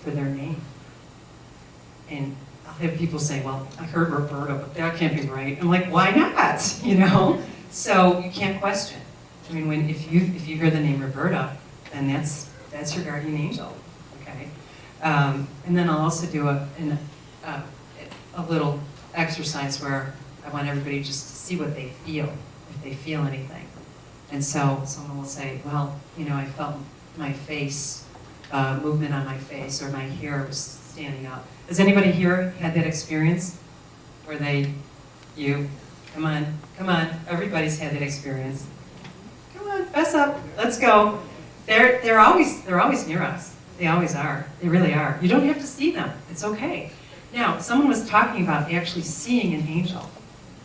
for their name. And I'll have people say, well, I heard Roberta, but that can't be right. I'm like, why not? You know? So you can't question. I mean, if you hear the name Roberta, then that's your guardian angel, okay? And then I'll also do a little exercise where I want everybody just to see what they feel, if they feel anything. And so someone will say, well, you know, I felt my face, movement on my face, or my hair was standing up. Has anybody here had that experience where come on, everybody's had that experience. Come on, fess up, let's go. They're always near us. They always are. They really are. You don't have to see them. It's okay. Now, someone was talking about actually seeing an angel.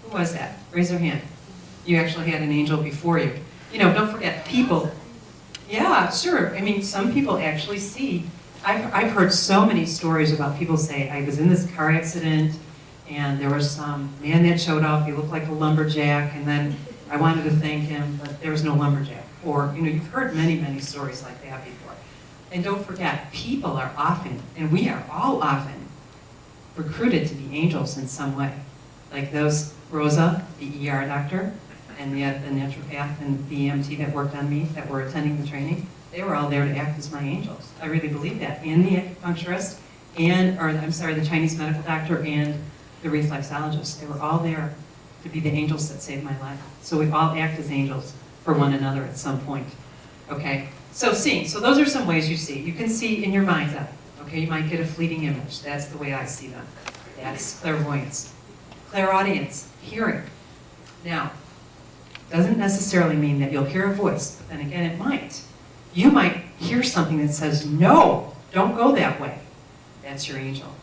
Who was that? Raise their hand. You actually had an angel before you. You know, don't forget, people. Yeah, sure. I mean, some people actually see. I've heard so many stories about people say, I was in this car accident, and there was some man that showed up. He looked like a lumberjack, and then I wanted to thank him, but there was no lumberjack. Or, you know, you've heard many, many stories like that before. And don't forget, people are often, and we are all often, recruited to be angels in some way. Like those, Rosa, the ER doctor, and the naturopath and the EMT that worked on me, that were attending the training, they were all there to act as my angels. I really believe that. And the acupuncturist, the Chinese medical doctor, and the reflexologist. They were all there to be the angels that saved my life. So we all act as angels for one another at some point. Okay? So seeing. So those are some ways you see. You can see in your mind's eye. Okay? You might get a fleeting image. That's the way I see them. That's clairvoyance. Clairaudience, hearing. Now, doesn't necessarily mean that you'll hear a voice, but then again, it might. You might hear something that says, no, don't go that way. That's your angel.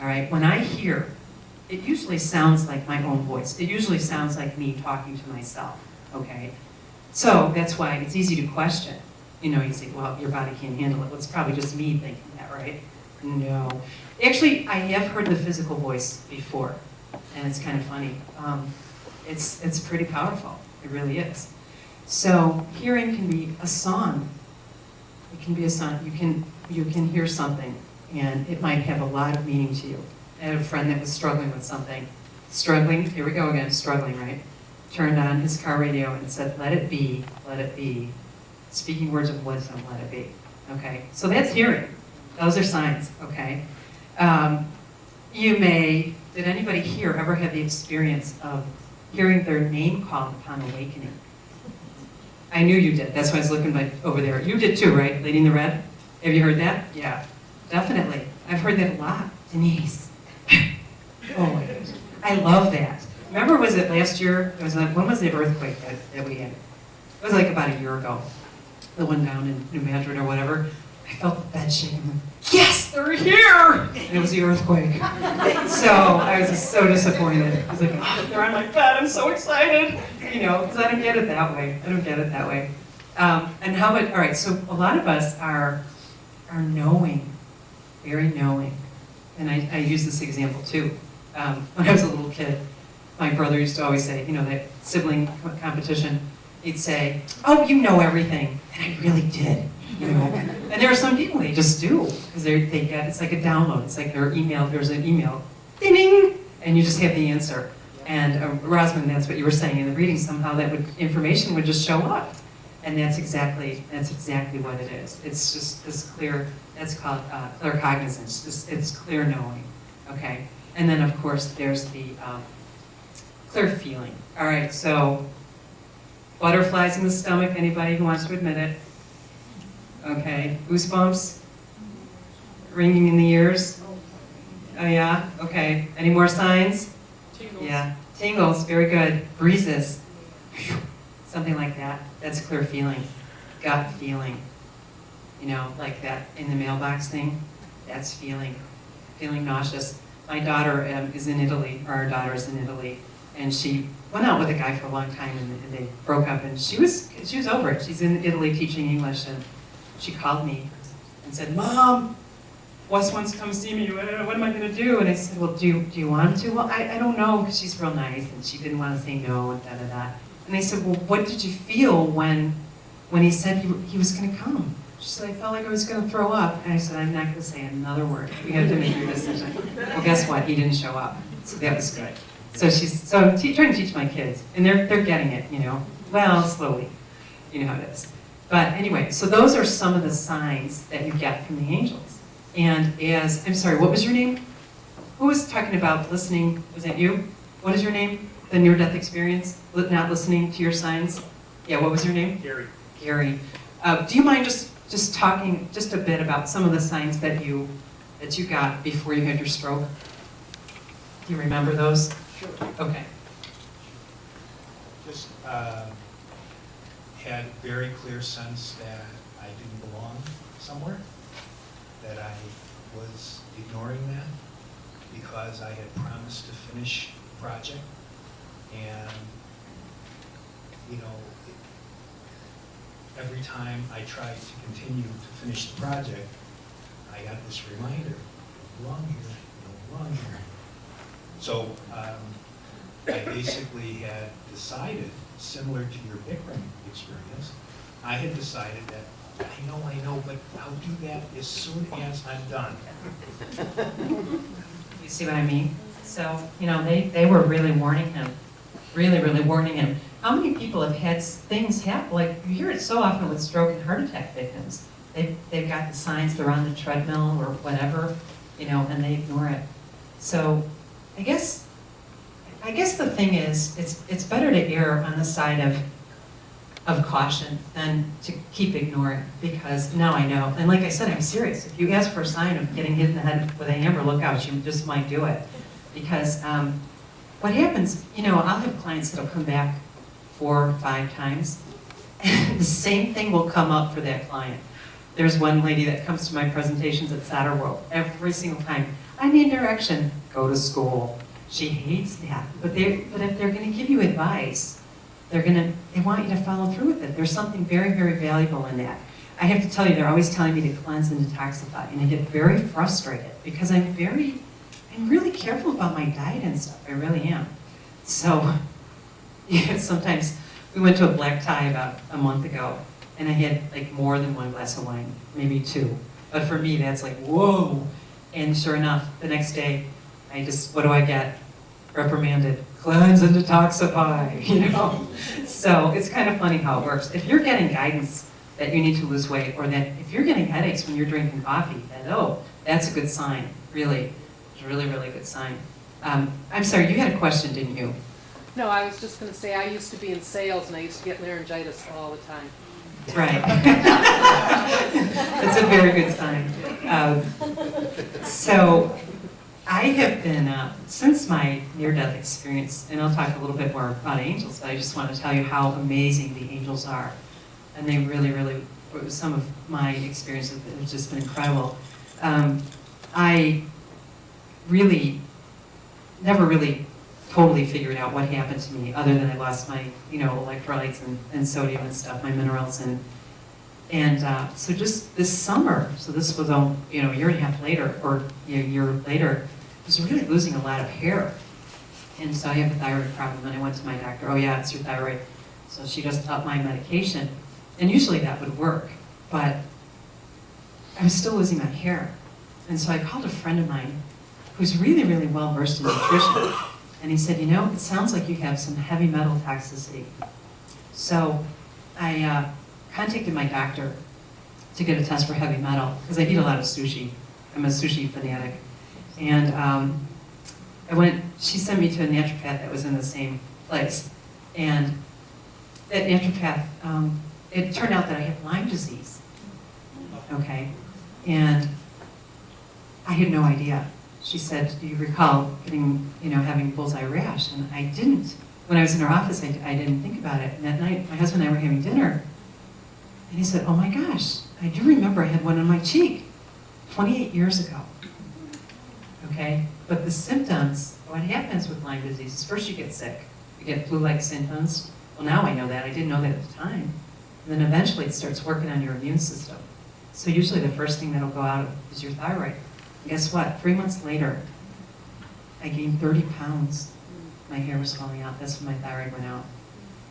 All right? When I hear, it usually sounds like my own voice. It usually sounds like me talking to myself. Okay? So that's why it's easy to question. You know, you say, well, your body can't handle it. Well, it's probably just me thinking that, right? No. Actually, I have heard the physical voice before, and it's kind of funny. It's pretty powerful. It really is. So hearing can be a song. It can be a song. You can hear something, and it might have a lot of meaning to you. I had a friend that was struggling with something. Struggling, here we go again, struggling, right? Turned on his car radio and said, let it be, speaking words of wisdom, let it be. Okay, so that's hearing. Those are signs, okay? Did anybody here ever have the experience of hearing their name called upon awakening? I knew you did, that's why I was looking over there. You did too, right, Lady in the Red? Have you heard that? Yeah, definitely. I've heard that a lot. Denise. Oh my gosh, I love that. Remember, was it last year? When was the earthquake that we had? It was like about a year ago. The one down in New Madrid or whatever. I felt the bed shaking. I'm like, yes, they're here! And it was the earthquake. So I was just so disappointed. I was like, oh, they're on my bed. I'm so excited. You know, because I don't get it that way. And how about, all right, so a lot of us are knowing, very knowing. And I use this example too. When I was a little kid, my brother used to always say, you know, that sibling competition, he'd say, oh, you know everything. And I really did, you know. And there are some people, they just do, because they get, it's like a download. It's like their email, there's an email, ding, and you just have the answer. And Rosalind, that's what you were saying in the reading, somehow that information would just show up. And that's exactly what it is. It's just this clear, that's called claircognizance. It's clear knowing, okay? And then of course there's the clear feeling. All right, so butterflies in the stomach, anybody who wants to admit it? Okay, goosebumps? Ringing in the ears? Oh yeah, okay. Any more signs? Tingles. Yeah, tingles, very good. Breezes, something like that. That's clear feeling, gut feeling. You know, like that in the mailbox thing, that's feeling nauseous. My daughter is in Italy, or our daughter is in Italy, and she went out with a guy for a long time, and they broke up, and she was over it. She's in Italy teaching English, and she called me and said, Mom, Wes wants to come see me, what am I going to do? And I said, well, do you want to? Well, I don't know, because she's real nice, and she didn't want to say no, and da-da-da. And they said, well, what did you feel when he said he was going to come? She said, I felt like I was going to throw up. And I said, I'm not going to say another word. We have to make your decision. Well, guess what? He didn't show up. So that was good. So I'm trying to teach my kids, and they're getting it, you know. Well, slowly. You know how it is. But anyway, so those are some of the signs that you get from the angels. And I'm sorry, what was your name? Who was talking about listening? Was that you? What is your name? The near-death experience? Not listening to your signs? Yeah, what was your name? Gary. Gary. Do you mind just talking just a bit about some of the signs that you got before you had your stroke? Do you remember those? Sure. Okay. Just had very clear sense that I didn't belong somewhere, that I was ignoring that because I had promised to finish the project. And, you know, every time I tried to continue to finish the project, I got this reminder, you belong here, you belong here. So I basically had decided, similar to your Bikram experience, I had decided that I know, but I'll do that as soon as I'm done. You see what I mean? So, you know, they were really warning him. Really, really warning him. How many people have had things happen? Like, you hear it so often with stroke and heart attack victims. They've got the signs, they're on the treadmill or whatever, you know, and they ignore it. So, I guess the thing is, it's better to err on the side of caution than to keep ignoring, because now I know. And like I said, I'm serious. If you ask for a sign of getting hit in the head with a hammer, look out, you just might do it. Because what happens, you know, I'll have clients that'll come back 4 or 5 times, and the same thing will come up for that client. There's one lady that comes to my presentations at Saturday World every single time. I need direction, go to school. She hates that, but if they're going to give you advice, they want you to follow through with it. There's something very, very valuable in that. I have to tell you, they're always telling me to cleanse and detoxify, and I get very frustrated because I'm really careful about my diet and stuff. I really am. So, yeah, sometimes we went to a black tie about a month ago, and I had like more than 1 glass of wine, maybe 2. But for me, that's like, whoa. And sure enough, the next day, what do I get? Reprimanded. Cleanse and detoxify, you know? So it's kind of funny how it works. If you're getting guidance that you need to lose weight, or that if you're getting headaches when you're drinking coffee, then that's a good sign, really. It's a really, really good sign. I'm sorry, you had a question, didn't you? No, I was just going to say I used to be in sales and I used to get laryngitis all the time. Right. That's a very good sign. So I have been, since my near-death experience, and I'll talk a little bit more about angels, but I just want to tell you how amazing the angels are. And they really, really, some of my experiences have just been incredible. I really never really totally figured out what happened to me, other than I lost my, electrolytes and sodium and stuff, my minerals, and so just this summer, so this was a year and a half later, or a year later, I was really losing a lot of hair. And so I have a thyroid problem, and I went to my doctor. Oh yeah, it's your thyroid. So she just upped my medication, and usually that would work, but I was still losing my hair. And so I called a friend of mine who's really, really well versed in nutrition, and he said, it sounds like you have some heavy metal toxicity. So I contacted my doctor to get a test for heavy metal, because I eat a lot of sushi. I'm a sushi fanatic. And she sent me to a naturopath that was in the same place. And that naturopath, it turned out that I had Lyme disease, okay? And I had no idea. She said, do you recall having bullseye rash? And I didn't. When I was in her office, I didn't think about it. And that night, my husband and I were having dinner, and he said, oh my gosh, I do remember I had one on my cheek 28 years ago, okay? But the symptoms, what happens with Lyme disease is first you get sick, you get flu-like symptoms. Well, now I know that, I didn't know that at the time. And then eventually it starts working on your immune system. So usually the first thing that'll go out is your thyroid. And guess what? 3 months later, I gained 30 pounds. My hair was falling out, that's when my thyroid went out.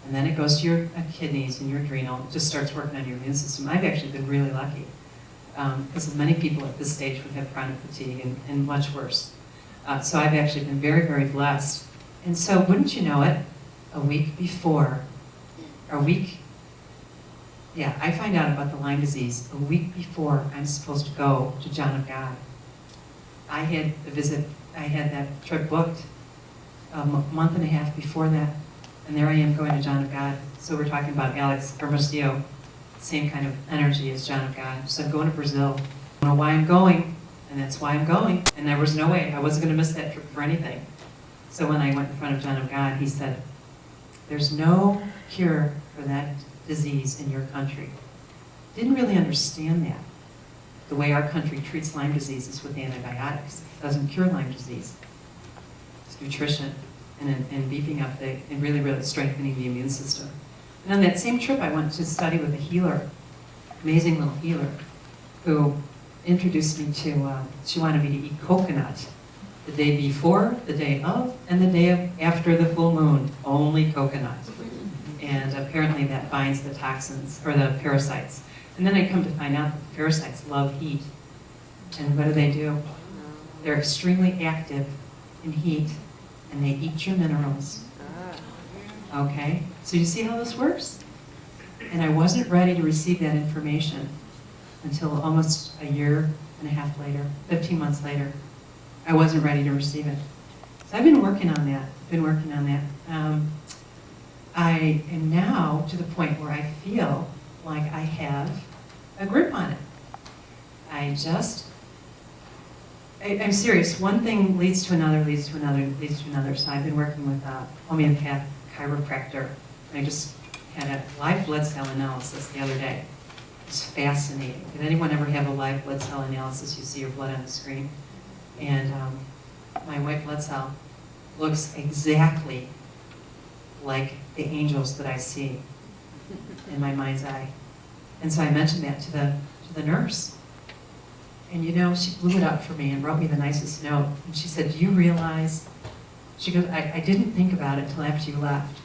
And then it goes to your kidneys and your adrenal, it just starts working on your immune system. I've actually been really lucky, because many people at this stage would have chronic fatigue and much worse. So I've actually been very, very blessed. And so wouldn't you know it, I find out about the Lyme disease a week before I'm supposed to go to John of God. I had that trip booked a month and a half before that, and there I am going to John of God. So we're talking about Alex Hermosillo, same kind of energy as John of God. So I'm going to Brazil. I don't know why I'm going, and that's why I'm going. And there was no way, I wasn't going to miss that trip for anything. So when I went in front of John of God, he said, there's no cure for that disease in your country. Didn't really understand that. The way our country treats Lyme disease is with antibiotics. It doesn't cure Lyme disease. It's nutrition and beefing up and really, really strengthening the immune system. And on that same trip, I went to study with a healer, amazing little healer, who introduced me to, she wanted me to eat coconut the day before, the day of, and the day after the full moon, only coconut. And apparently that binds the toxins, or the parasites. And then I come to find out that the parasites love heat. And what do? They're extremely active in heat, and they eat your minerals. Okay? So you see how this works? And I wasn't ready to receive that information until almost a year and a half later, 15 months later. I wasn't ready to receive it. So I've been working on that, I am now to the point where I feel like I have a grip on it. I'm serious. One thing leads to another, leads to another, leads to another. So I've been working with a homeopath chiropractor. And I just had a live blood cell analysis the other day. It's fascinating. Did anyone ever have a live blood cell analysis? You see your blood on the screen. And my white blood cell looks exactly like the angels that I see in my mind's eye. And so I mentioned that to the nurse. And she blew it up for me and wrote me the nicest note. And she said, do you realize, she goes, I didn't think about it until after you left,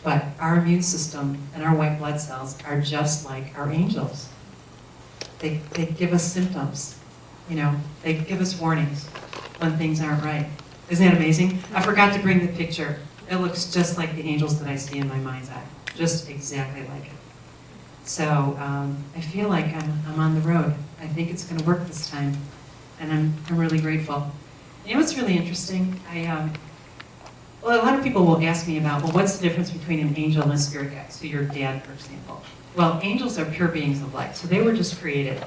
but our immune system and our white blood cells are just like our angels. They give us symptoms, they give us warnings when things aren't right. Isn't that amazing? I forgot to bring the picture. It looks just like the angels that I see in my mind's eye, just exactly like it. So I feel like I'm on the road. I think it's going to work this time, and I'm really grateful. What's really interesting? A lot of people will ask me about, well, what's the difference between an angel and a spirit guide? So your dad, for example. Well, angels are pure beings of light, so they were just created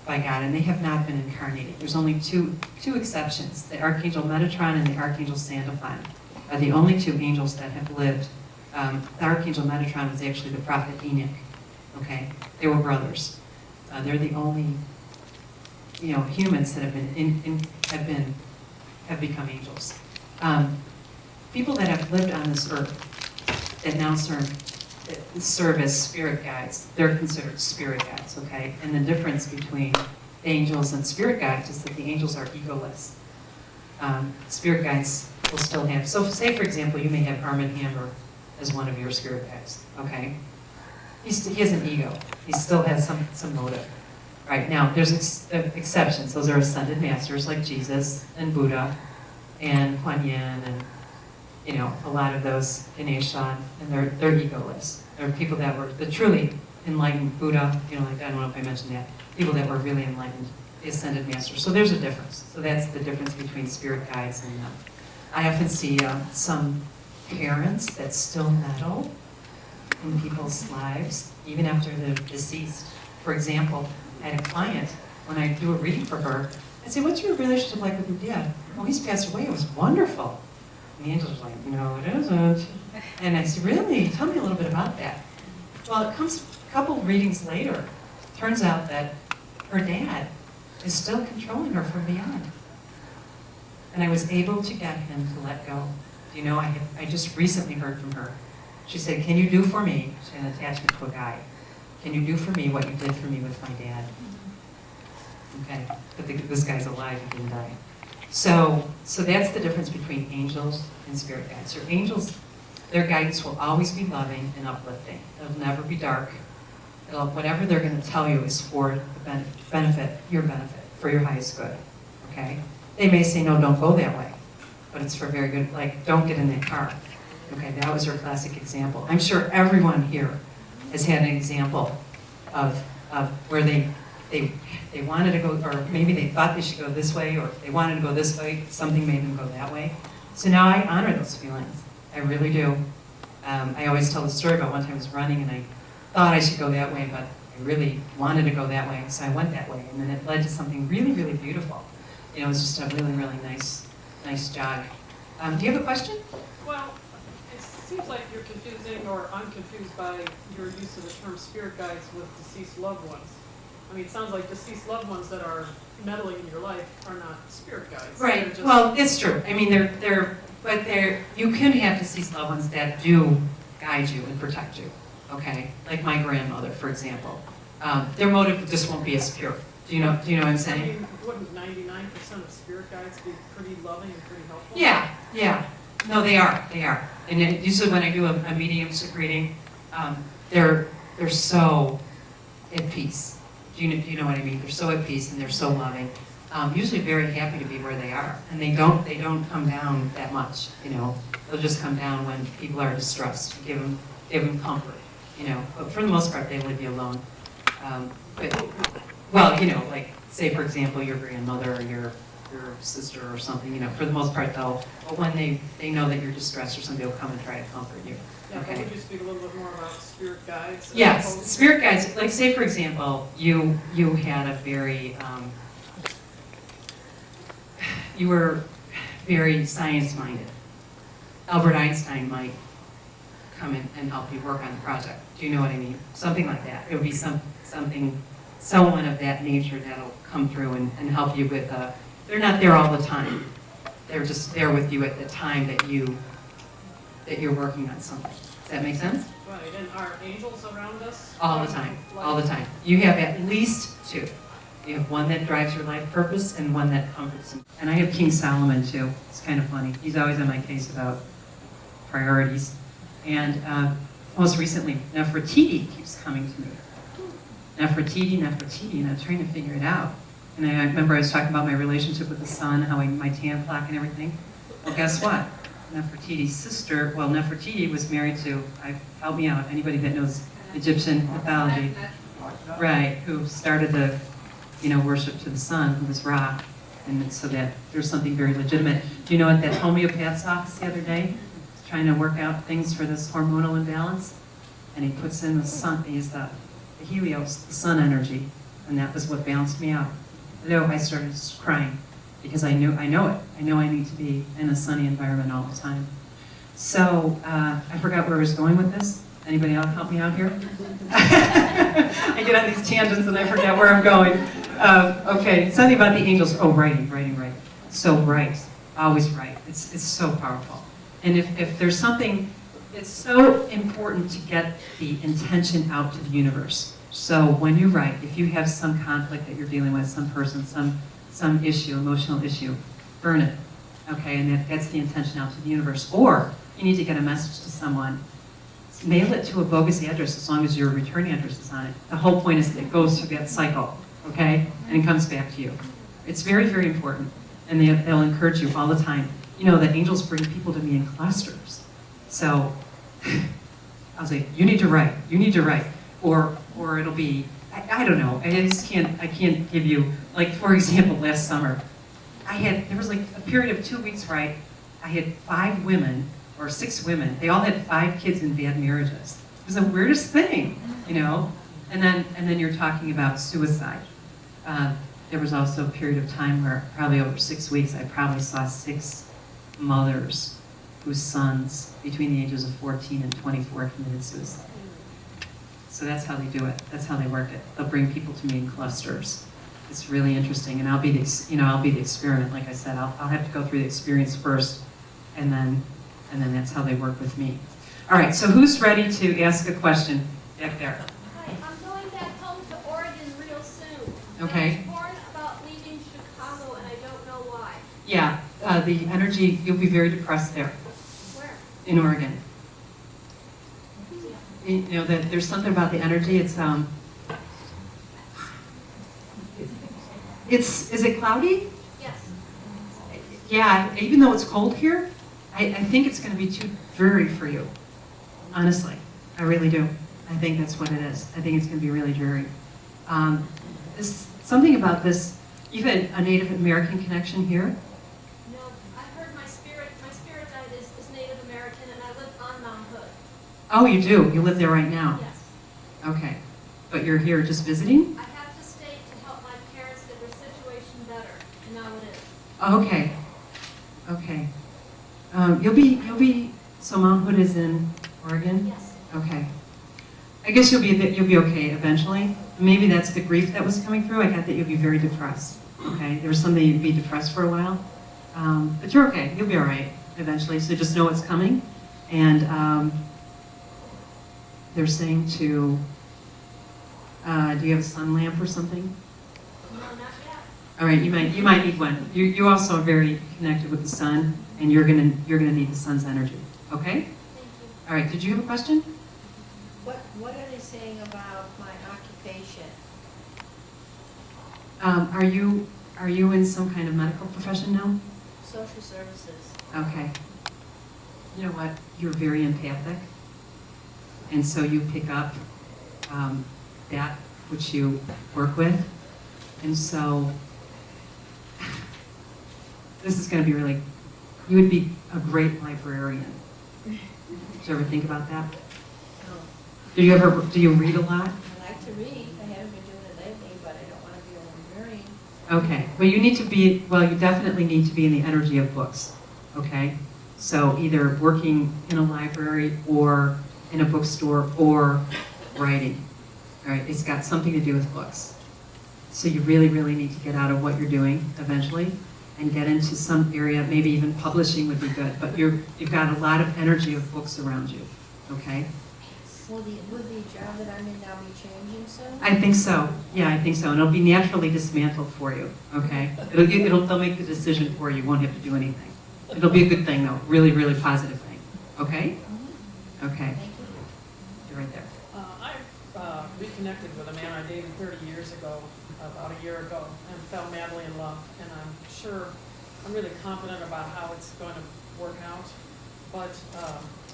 by God, and they have not been incarnated. There's only two exceptions. The Archangel Metatron and the Archangel Sandalphon are the only two angels that have lived. The Archangel Metatron was actually the prophet Enoch. Okay, they were brothers. They're the only, humans that have become angels. people that have lived on this earth that now serve as spirit guides, they're considered spirit guides, okay? And the difference between angels and spirit guides is that the angels are egoless. Spirit guides will still have, so say for example, you may have Armand Hammer as one of your spirit guides, okay? He has an ego. He still has some motive. Right, now there's exceptions. Those are ascended masters like Jesus and Buddha and Kuan Yin and, you know, a lot of those Ganesha, and they're egoless. They're people that were the truly enlightened Buddha, you know, like I don't know if I mentioned that, people that were really enlightened, the ascended masters. So there's a difference. So that's the difference between spirit guides and I often see some parents that still meddle in people's lives, even after they're deceased. For example, I had a client, when I do a reading for her, I say, what's your relationship like with your dad? Oh, he's passed away, it was wonderful. And the angel's like, no, it isn't. And I said, really? Tell me a little bit about that. Well, it comes a couple readings later. Turns out that her dad is still controlling her from beyond. And I was able to get him to let go. You know, I just recently heard from her. She said, can you do for me, she had an attachment to a guy, can you do for me what you did for me with my dad? Okay, but this guy's alive, he didn't die. So that's the difference between angels and spirit guides. Your angels, their guidance will always be loving and uplifting. It'll never be dark. Whatever they're going to tell you is for the benefit, your benefit, for your highest good. Okay? They may say, no, don't go that way. But it's for very good, like, don't get in that car. Okay, that was her classic example. I'm sure everyone here has had an example of where they wanted to go, or maybe they thought they should go this way, or they wanted to go this way, something made them go that way. So now I honor those feelings. I really do. I always tell the story about one time I was running and I thought I should go that way, but I really wanted to go that way, so I went that way. And then it led to something really, really beautiful. You know, it was just a really, really nice jog. Do you have a question? Well, it seems like you're confusing, or I'm confused by your use of the term spirit guides with deceased loved ones. I mean, it sounds like deceased loved ones that are meddling in your life are not spirit guides. Right. Just... Well, it's true. I mean, you can have deceased loved ones that do guide you and protect you. Okay, like my grandmother, for example. Their motive just won't be as pure. Do you know what I'm saying? I mean, wouldn't 99% of spirit guides be pretty loving and pretty helpful? Yeah. No, they are. And usually when I do a mediumship reading, they're so at peace. Do you know what I mean? They're so at peace and they're so loving. Usually very happy to be where they are, and they don't come down that much. You know, they'll just come down when people are distressed. Give them comfort. You know, but for the most part, they leave you alone. Well, you know, like say for example, your grandmother or your sister or something. You know, for the most part, but when they know that you're distressed or something, they'll come and try to comfort you. Yeah, Okay. Would you speak a little bit more about spirit guides? Yes, spirit guides. Like say for example, you had a very you were very science-minded. Albert Einstein might come in and help you work on the project. Do you know what I mean? Something like that. It would be someone of that nature that'll come through and help you with they're not there all the time. They're just there with you at the time that you're working on something. Does that make sense? Right, and are angels around us? All the time, all the time. You have at least two. You have one that drives your life purpose and one that comforts you. And I have King Solomon too. It's kind of funny. He's always on my case about priorities. And most recently, Nefertiti keeps coming to me. Nefertiti, and I'm trying to figure it out. And I remember I was talking about my relationship with the sun, how my tan clock and everything. Well, guess what? Nefertiti's sister, well, Nefertiti was married to, help me out, anybody that knows Egyptian mythology, right, who started the, worship to the sun, who was Ra, and so that there's something very legitimate. Do you know what that homeopath's office the other day? He's trying to work out things for this hormonal imbalance, and he puts in the sun, he's the Helios, the sun energy, and that was what balanced me out. I started crying. Because I know it. I know I need to be in a sunny environment all the time. So I forgot where I was going with this. Anybody else help me out here? I get on these tangents and I forget where I'm going. Okay, something about the angels. Oh, writing. So right, always right. It's so powerful. And if there's something, it's so important to get the intention out to the universe. So when you write, if you have some conflict that you're dealing with, some person, some issue, emotional issue, burn it, okay? And that gets the intention out to the universe. Or you need to get a message to someone, mail it to a bogus address as long as your return address is on it. The whole point is that it goes through that cycle, okay? And it comes back to you. It's very, very important. And they'll encourage you all the time. You know, the angels bring people to me in clusters. So I'll say, you need to write, you need to write. Or it'll be, I don't know, I can't give you, like for example, last summer, there was like a period of 2 weeks where I had 5 women, or 6 women, they all had 5 kids in bad marriages. It was the weirdest thing, you know? And then you're talking about suicide. There was also a period of time where probably over 6 weeks, I probably saw 6 mothers whose sons between the ages of 14 and 24 committed suicide. So that's how they do it. That's how they work it. They'll bring people to me in clusters. It's really interesting, and I'll be the experiment. Like I said, I'll have to go through the experience first, and then that's how they work with me. All right. So who's ready to ask a question back there? Hi, I'm going back home to Oregon real soon. Okay. I was born about leaving Chicago, and I don't know why. Yeah. The energy. You'll be very depressed there. Where? In Oregon. You know that there's something about the energy. It's is it cloudy? Yes. Yeah, even though it's cold here, I think it's going to be too dreary for you. Honestly, I really do. I think that's what it is. I think it's going to be really dreary. There's something about this, even a Native American connection here. No, I heard my spirit guide is Native American, and I live on Mount Hood. Oh, you do? You live there right now? Yes. Okay. But you're here just visiting? I have to stay to help my parents get their situation better, and now it is. Okay. Okay. So Mount Hood is in Oregon? Yes. Okay. I guess you'll be okay eventually. Maybe that's the grief that was coming through. I got that you'll be very depressed. Okay. There was something you'd be depressed for a while. But you're okay. You'll be all right eventually. So just know it's coming. And they're saying to, do you have a sun lamp or something? No, not yet. All right, you might need one. You also are very connected with the sun, and you're gonna need the sun's energy. Okay? Thank you. All right. Did you have a question? What are they saying about my occupation? Are you in some kind of medical profession now? Social services. Okay. You know what? You're very empathic, and so you pick up that which you work with, and so this is going to be really. You would be a great librarian. Did you ever think about that? No. Do you read a lot? I like to read. I haven't been doing it lately, but I don't want to be a librarian. Okay. Well, you definitely need to be in the energy of books. Okay? So either working in a library or in a bookstore or writing. All right? It's got something to do with books. So you really, really need to get out of what you're doing eventually and get into some area, maybe even publishing would be good, but you've got a lot of energy of books around you. Okay? Will the job that I'm in now be changing soon? I think so. Yeah, I think so. And it'll be naturally dismantled for you. Okay? They'll make the decision for you. You won't have to do anything. It'll be a good thing, though. Really, really positive thing. Okay? Okay. Thank you. You're right there. I reconnected with a man I dated 30 years ago, about a year ago, and fell madly in love. And I'm really confident about how it's going to work out. But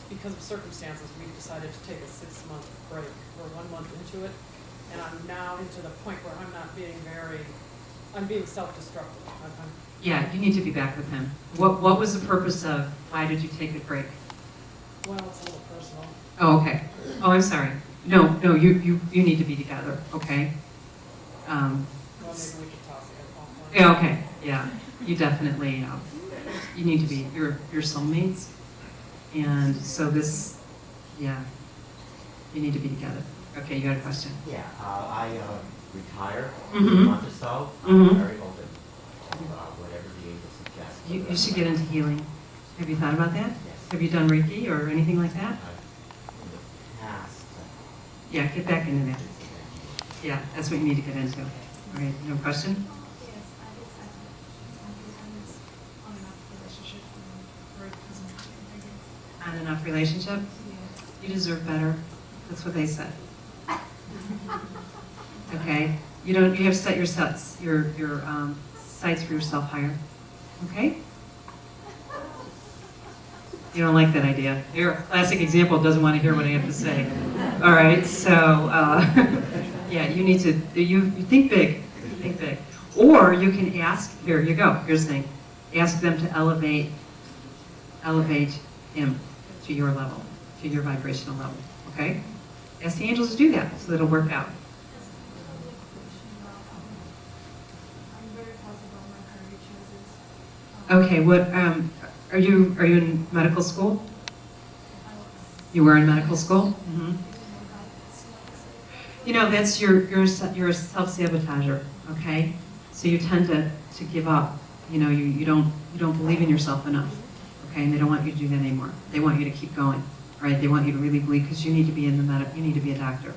because of circumstances, we've decided to take a 6-month break. We're 1 month into it, and I'm now into the point where I'm being self-destructive. Yeah, you need to be back with him. What was the purpose of, why did you take a break? Well, it's a little personal. Oh, okay. Oh, I'm sorry. No, you need to be together, okay? Well, maybe we could talk offline. Yeah, okay, yeah. You definitely, you need to be, you're soulmates. And so you need to be together. Okay, you got a question? Yeah, I retired Mhm. a month or so. I'm Mhm. very open to whatever the angels suggest. You should get into healing. Have you thought about that? Yes. Have you done Reiki or anything like that? In the past, Yeah, get back into that. Yeah, that's what you need to get into. All right, no question? Yes, I decided sometimes on and off relationship very present. On and off relationship? You deserve better. That's what they said. Okay? You have to set your sights for yourself higher. Okay? You don't like that idea. Your classic example doesn't want to hear what I have to say. All right, so yeah, you need to, you think big. Think big. Or you can ask, here you go, here's the thing. Ask them to elevate him to your level, to your vibrational level. Okay? Ask the angels to do that so that it'll work out. I'm very positive on my career choices. Okay, what are you in medical school? You were in medical school? Mm-hmm. You know, that's you're a self-sabotager, okay? So you tend to give up. You know, you don't believe in yourself enough, okay? And they don't want you to do that anymore. They want you to keep going, right? They want you to really believe because you need to be in you need to be a doctor.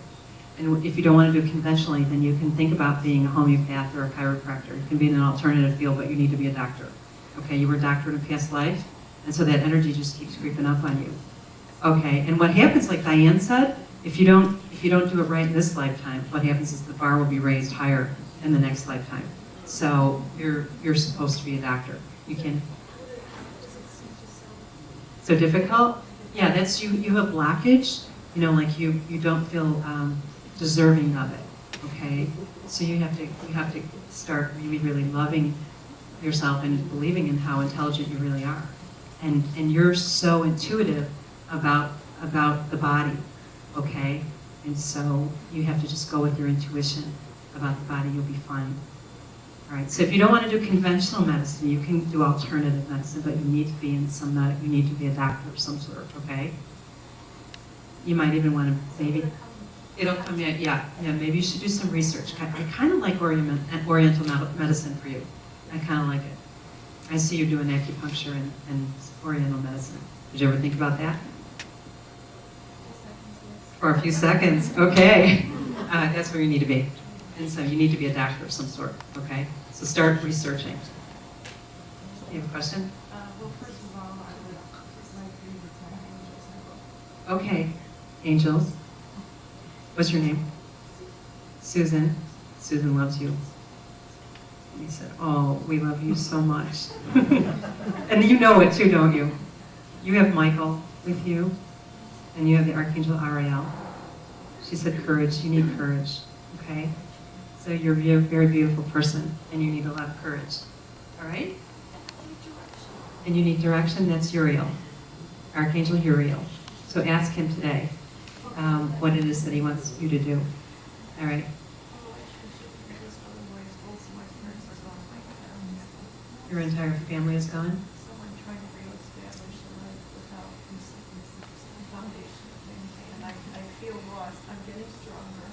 And if you don't want to do it conventionally, then you can think about being a homeopath or a chiropractor. You can be in an alternative field, but you need to be a doctor. Okay, you were a doctor in a past life, and so that energy just keeps creeping up on you. Okay, and what happens, like Diane said, if you don't do it right in this lifetime, what happens is the bar will be raised higher in the next lifetime. So you're supposed to be a doctor. You can. So difficult? Yeah, that's you have blockage. You know, like you don't feel deserving of it. Okay, so you have to start really, really loving yourself and believing in how intelligent you really are. And you're so intuitive about the body, okay? And so you have to just go with your intuition about the body, you'll be fine. All right, so if you don't want to do conventional medicine, you can do alternative medicine, but you need to be in you need to be a doctor of some sort, okay? You might even want to, maybe, it'll come in, yeah, maybe you should do some research. I kind of like Oriental medicine for you. I kind of like it. I see you doing acupuncture and Oriental medicine. Did you ever think about that? For a few seconds, okay. That's where you need to be. And so you need to be a doctor of some sort, okay? So start researching. You have a question? Well, first of all, I would like for you to tell angels. Okay, angels. What's your name? Susan. Susan loves you. And he said, oh, we love you so much. And you know it too, don't you? You have Michael with you, and you have the Archangel Ariel. She said courage, you need courage, okay? So you're a very beautiful person, and you need a lot of courage, all right? And you need direction, that's Uriel, Archangel Uriel. So ask him today what it is that he wants you to do, all right? Your entire family is gone? Someone trying to reestablish a life without the foundation of anything, and I feel lost. I'm getting stronger.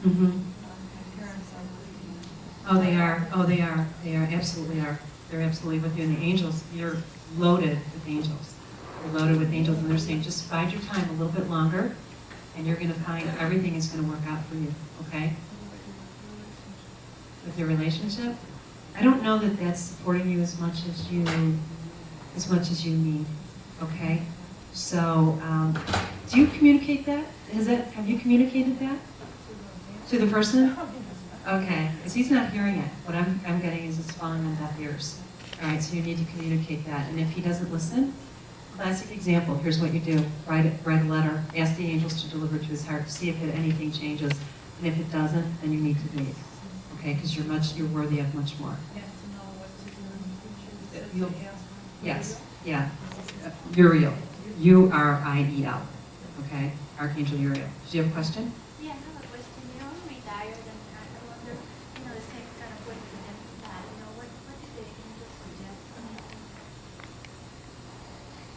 Mm-hmm. My parents are leaving. Oh, they are. Oh, they are. They are. Absolutely are. They're absolutely with you. And the angels, you're loaded with angels. You're loaded with angels, and they're saying, just bide your time a little bit longer, and you're going to find everything is going to work out for you, okay? With your relationship? I don't know that that's supporting you as much as you need, okay? So, do you communicate that? Have you communicated that to the person? Okay, because he's not hearing it. What I'm getting is it's falling on deaf ears. All right, so you need to communicate that. And if he doesn't listen, classic example, here's what you do. Write a letter, ask the angels to deliver to his heart, see if anything changes. And if it doesn't, then you need to leave. Okay, because you're worthy of much more. You have to know what to do in the future. Yes, yeah. Uriel, Uriel, okay? Archangel Uriel. Do you have a question? Yeah, I have a question. You're all retired, and I wonder, the same kind of question as that. What did the angels suggest?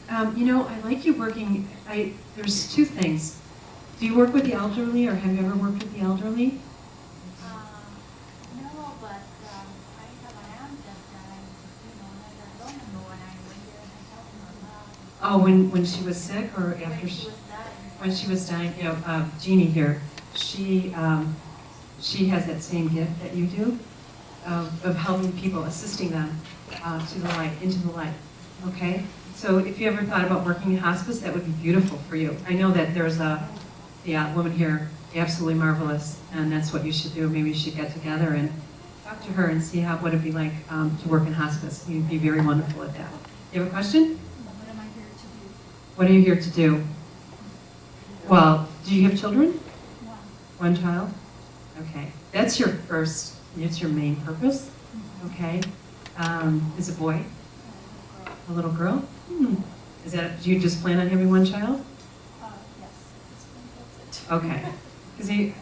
I like you working, there's two things. Do you work with the elderly, or have you ever worked with the elderly? No, but I have an aunt that, not that long ago, and I went there and I helped her a Oh, when she was sick or after When she? she was dying. When she was dying, you know, Jeannie here, she has that same gift that you do of helping people, assisting them to the light, into the light. Okay? So if you ever thought about working in hospice, that would be beautiful for you. I know that there's a woman here, absolutely marvelous, and that's what you should do. Maybe you should get together and talk to her and see what it'd be like to work in hospice. You'd be very wonderful at that. You have a question? What am I here to do? What are you here to do? Well, do you have children? One. One child? Okay. That's your main purpose. Okay. Is a boy? A little girl? Do you just plan on having one child? Yes. That's it. Okay.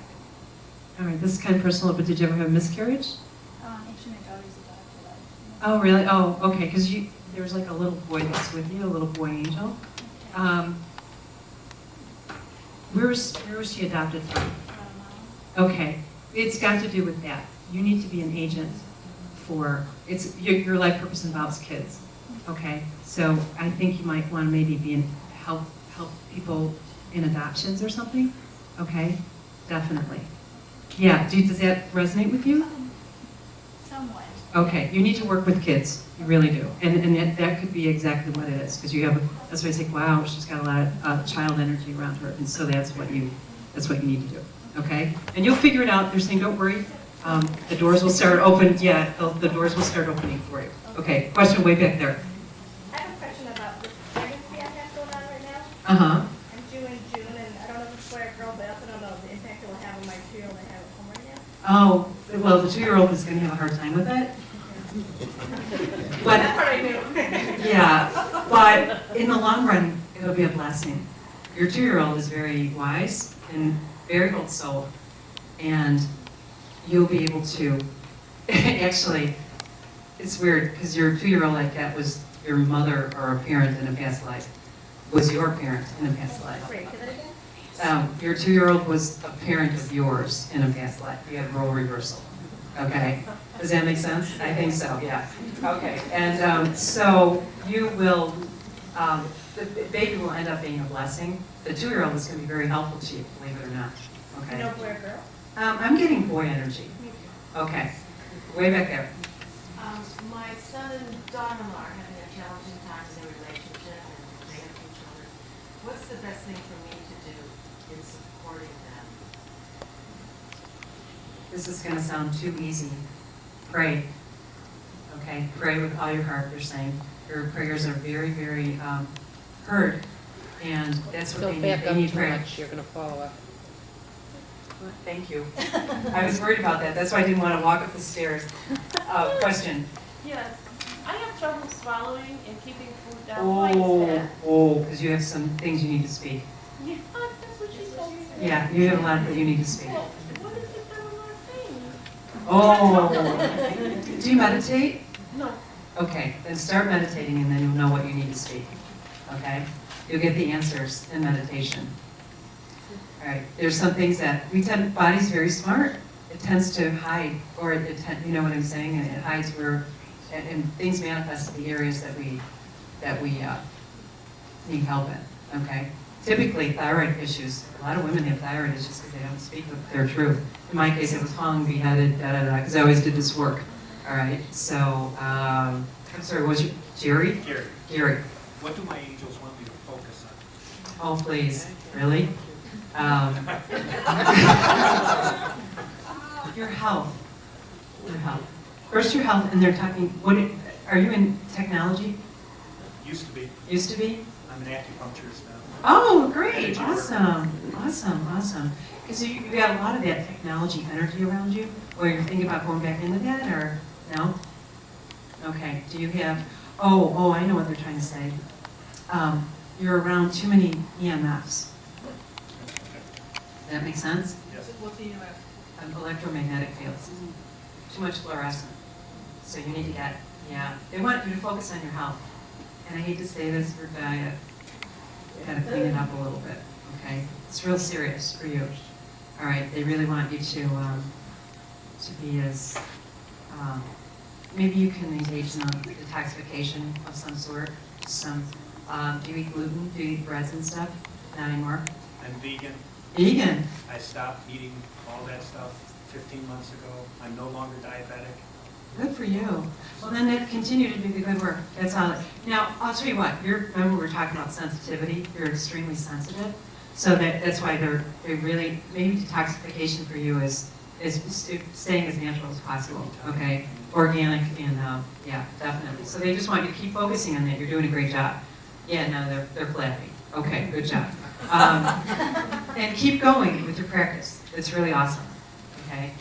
All right, this is kind of personal, but did you ever have a miscarriage? Actually, my daughter's adopted. Oh, really? Oh, okay, because there was like a little boy that's with you, a little boy angel. Where was she adopted from? Okay, it's got to do with that. You need to be an agent for, your life purpose involves kids, okay? So I think you might want to maybe help people in adoptions or something, okay? Definitely. Yeah, does that resonate with you? Somewhat. Okay, you need to work with kids, you really do. And that could be exactly what it is, because that's why I say, wow, she's got a lot of child energy around her, and so that's what you need to do, okay? And you'll figure it out. They're saying, don't worry, the doors will start open, the doors will start opening for you. Okay, question way back there. I have a question about this pregnancy I have going on right now. Uh-huh. I'm due in June, and I don't know if it's boy or girl, but I also don't know the impact it will have on my 2-year-old I have at home right now. Oh, well, the 2-year-old is going to have a hard time with it. But, That's what I knew. yeah, but in the long run, it'll be a blessing. Your 2-year-old is very wise and very old soul, and you'll be able to, actually, it's weird, because your 2-year-old like that was your mother or a parent in a past life, was your parent in a past life. Wait, say that again? Your 2-year-old was a parent of yours in a past life. You had role reversal. Okay? Does that make sense? I think so, yeah. Okay, and so you will, the baby will end up being a blessing. The 2-year-old is going to be very helpful to you, believe it or not. Okay? No boy or girl? I'm getting boy energy. Okay, way back there. My son and daughter-in-law are having a challenging time in their relationship and they have 2 children. What's the best thing for me to do in supporting them? This is going to sound too easy. Pray. Okay, pray with all your heart, they're saying. Your prayers are very, very heard, and that's what Don't they back need. up They need too prayer. much, you're gonna fall off. Thank you. I was worried about that. That's why I didn't want to walk up the stairs. Question. Yes, I have trouble swallowing and keeping food down. Why is that? Because you have some things you need to speak. Yeah, that's what she told me. Yeah, you have a lot that you need to speak. Well, what is it that I'm not saying? Oh, do you meditate? No. Okay, then start meditating and then you'll know what you need to speak. Okay? You'll get the answers in meditation. All right, there's some things that body's very smart. It tends to hide, or you know what I'm saying? And it hides where, and things manifest in the areas that we need help in. Okay. Typically, thyroid issues. A lot of women have thyroid issues because they don't speak with their truth. In my case, it was hung, beheaded, because I always did this work. All right. So, I'm sorry. Was you Jerry? Gary, Gary. what do my angels want me to focus on? Oh, please. Really? Your health. Your health. First, your health, and they're talking. Are you in technology? Used to be. Used to be? I'm an acupuncturist now. Oh, great! Energy Awesome. Because you got a lot of that technology energy around you. Or you're thinking about going back into that, or no? Okay. Do you have? Oh, I know what they're trying to say. You're around too many EMFs. Does that make sense? Yes. What's the EMF? Electromagnetic fields. Too much fluorescent. So you need to they want you to focus on your health. And I hate to say this for diet. You gotta clean it up a little bit, okay? It's real serious for you. All right, they really want you to be as, maybe you can engage in a detoxification of some sort, some Do you eat gluten? Do you eat breads and stuff? Not anymore? I'm vegan. Vegan? I stopped eating all that stuff 15 months ago. I'm no longer diabetic. Good for you. Well, then continue to do the good work. That's all. Now, I'll tell you what. Remember we were talking about sensitivity. You're extremely sensitive, so that's why they really maybe detoxification for you is staying as natural as possible. Okay, organic and yeah, definitely. So they just want you to keep focusing on that. You're doing a great job. Yeah, no, they're clapping. Okay, good job. And keep going with your practice. It's really awesome. Okay,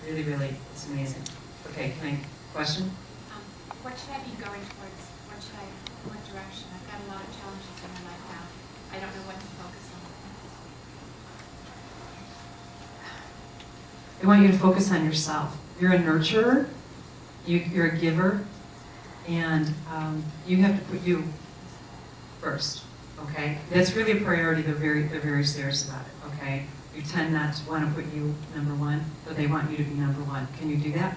really, really, it's amazing. Okay, question? What should I be going towards? What direction? I've got a lot of challenges in my life now. I don't know what to focus on. I want you to focus on yourself. You're a nurturer, you're a giver, and you have to put you first, okay? That's really a priority. They're very serious about it, okay? You tend not to want to put you number one, but they want you to be number one. Can you do that?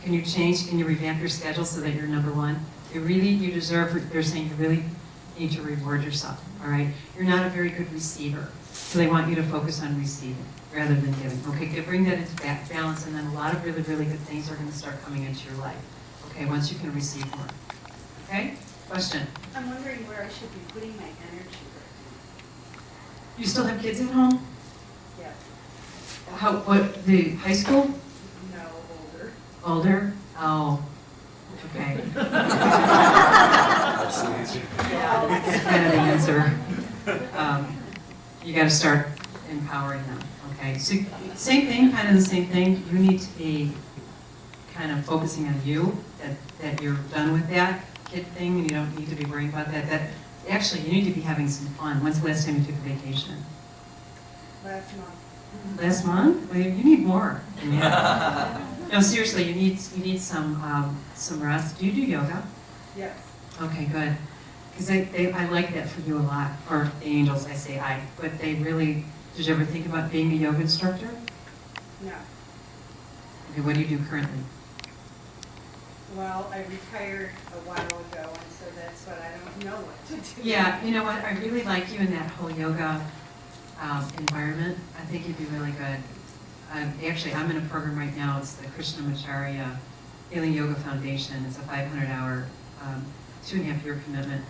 Can you change? Can you revamp your schedule so that you're number one? You deserve, they're saying you really need to reward yourself, all right? You're not a very good receiver, so they want you to focus on receiving rather than giving. Okay, bring that into balance, and then a lot of really, really good things are going to start coming into your life, okay, once you can receive more. Okay? Question? I'm wondering where I should be putting my energy right You still have kids at home? now. Yeah. The high school? No, older. Older? Oh, okay. That's the answer. That's kind of the answer. You got to start empowering them, okay? So same thing, kind of the same thing. You need to be kind of focusing on you, that you're done with that kid thing, and you don't need to be worrying about that. Actually, you need to be having some fun. When's the last time you took a vacation? Last month. Last month? Well, you need more than that. No, seriously, you need some rest. Do you do yoga? Yes. Okay, good. Because I like that for you a lot, or the angels, I say I, but they really, did you ever think about being a yoga instructor? No. Okay, what do you do currently? Well, I retired a while ago, and so that's what I don't know what to do. Yeah, you know what, I really like you in that whole yoga environment. I think you'd be really good. Actually, I'm in a program right now, it's the Krishnamacharya Healing Yoga Foundation. It's a 500-hour, 2.5-year commitment,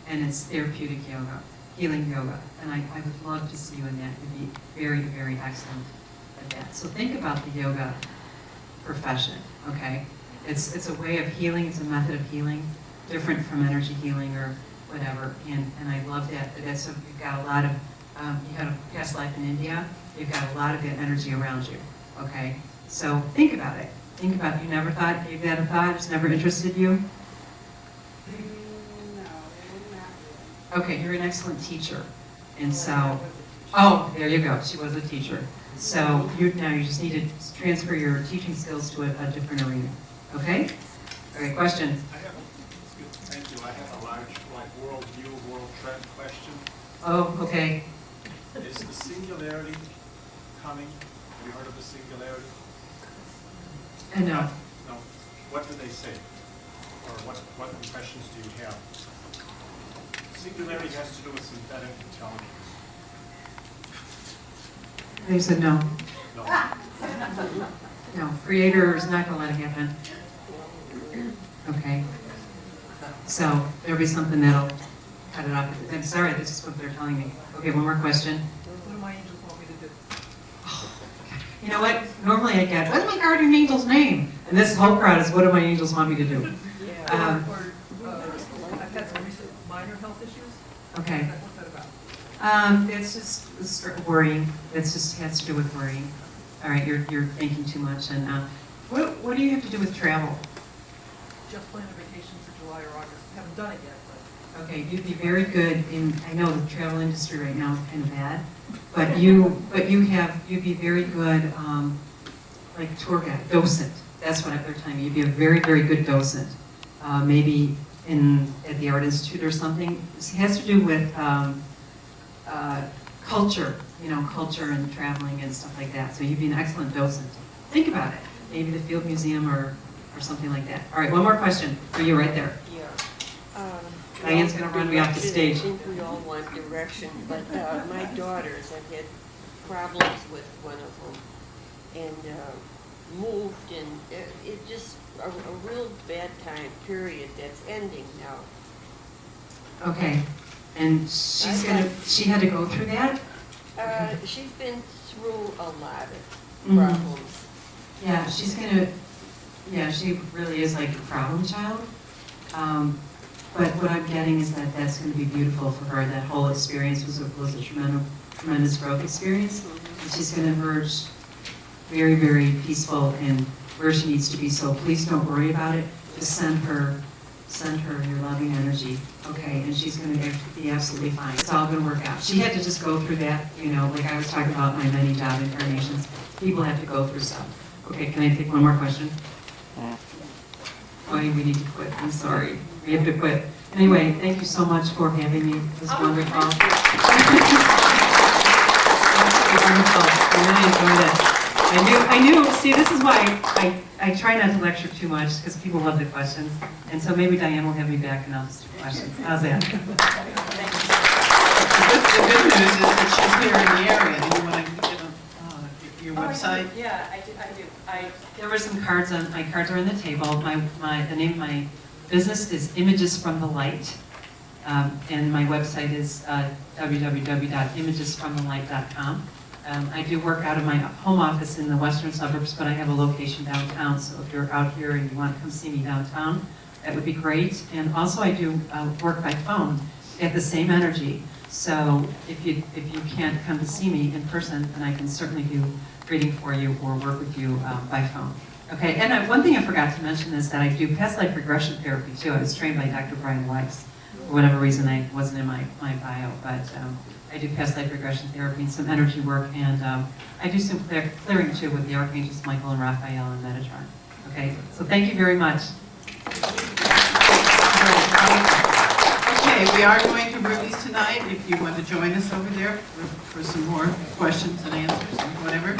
and it's therapeutic yoga, healing yoga. And I would love to see you in that. You'd be very, very excellent at that. So think about the yoga profession, okay? It's a way of healing, it's a method of healing, different from energy healing or whatever. And I love that. That's you've got a lot of, you had a past life in India, you've got a lot of that energy around you, okay? So think about it. Think about it. You never thought, gave that a thought, it's never interested you? No, not really. Okay, you're an excellent teacher. And I so, was a teacher. oh, there you go, she was a teacher. So now you just need to transfer your teaching skills to a different arena, okay? All right, question? Thank you. I have a large, world view, world trend question. Oh, okay. Is the singularity coming? Have you heard of the singularity? No. No. What do they say? Or what impressions do you have? Singularity has to do with synthetic intelligence. They said no. No. No, creator is not going to let it happen. Okay. So there'll be something that'll cut it off. I'm sorry, this is what they're telling me. Okay, one more question. What do my angels want me to do? You know what? Normally I get, what's my guardian angel's name? And this whole crowd is, what do my angels want me to do? I've had some recent minor health issues. Okay. What's that about? It's worrying. It just has to do with worrying. All right, you're thinking too much. And what do you have to do with travel? Just planned a vacation for July or August. Haven't done it yet, but. Okay, you'd be very good in, I know the travel industry right now is kind of bad, but you'd be very good, like tour guide, docent. That's what they're telling me. You'd be a very, very good docent. Maybe at the Art Institute or something. It has to do with culture, culture and traveling and stuff like that. So you'd be an excellent docent. Think about it. Maybe the Field Museum or something like that. All right, one more question for you right there. Yeah. Diane's gonna run me off the stage. I think we all want direction, but my daughters have had problems with one of them and moved, and it just a real bad time period that's ending now. Okay, and she had to go through that? She's been through a lot of Mhm. problems. Yeah, she really is like a problem child. But what I'm getting is that that's gonna be beautiful for her. That whole experience was a tremendous growth experience. And she's gonna emerge very, very peaceful and where she needs to be. So please don't worry about it. Just send her your loving energy, okay? And she's gonna be absolutely fine. It's all gonna work out. She had to just go through that, like I was talking about my many job incarnations. People have to go through stuff. Okay, can I take one more question? Oh, we need to quit. I'm sorry. We have to quit. Anyway, thank you so much for having me. It was wonderful. Wonderful. I really enjoyed it. I knew, see, this is why I try not to lecture too much, because people love the questions. And so maybe Diane will have me back and I'll just do questions. How's that? The good news is that she's here in the area. Do you want to give your website? Yeah, I do. There were some cards my cards are on the table. The name of my business is Images from the Light. And my website is www.imagesfromthelight.com. I do work out of my home office in the western suburbs, but I have a location downtown. So if you're out here and you want to come see me downtown, that would be great. And also I do work by phone at the same energy. So if you can't come to see me in person, then I can certainly do reading for you or work with you by phone. Okay, and one thing I forgot to mention is that I do past life regression therapy too. I was trained by Dr. Brian Weiss. For whatever reason, I wasn't in my bio, but I do past life regression therapy and some energy work, and I do some clearing too with the Archangels Michael and Raphael and Metatron. Okay, so thank you very much. Okay, we are going to release tonight. If you want to join us over there for some more questions and answers and whatever.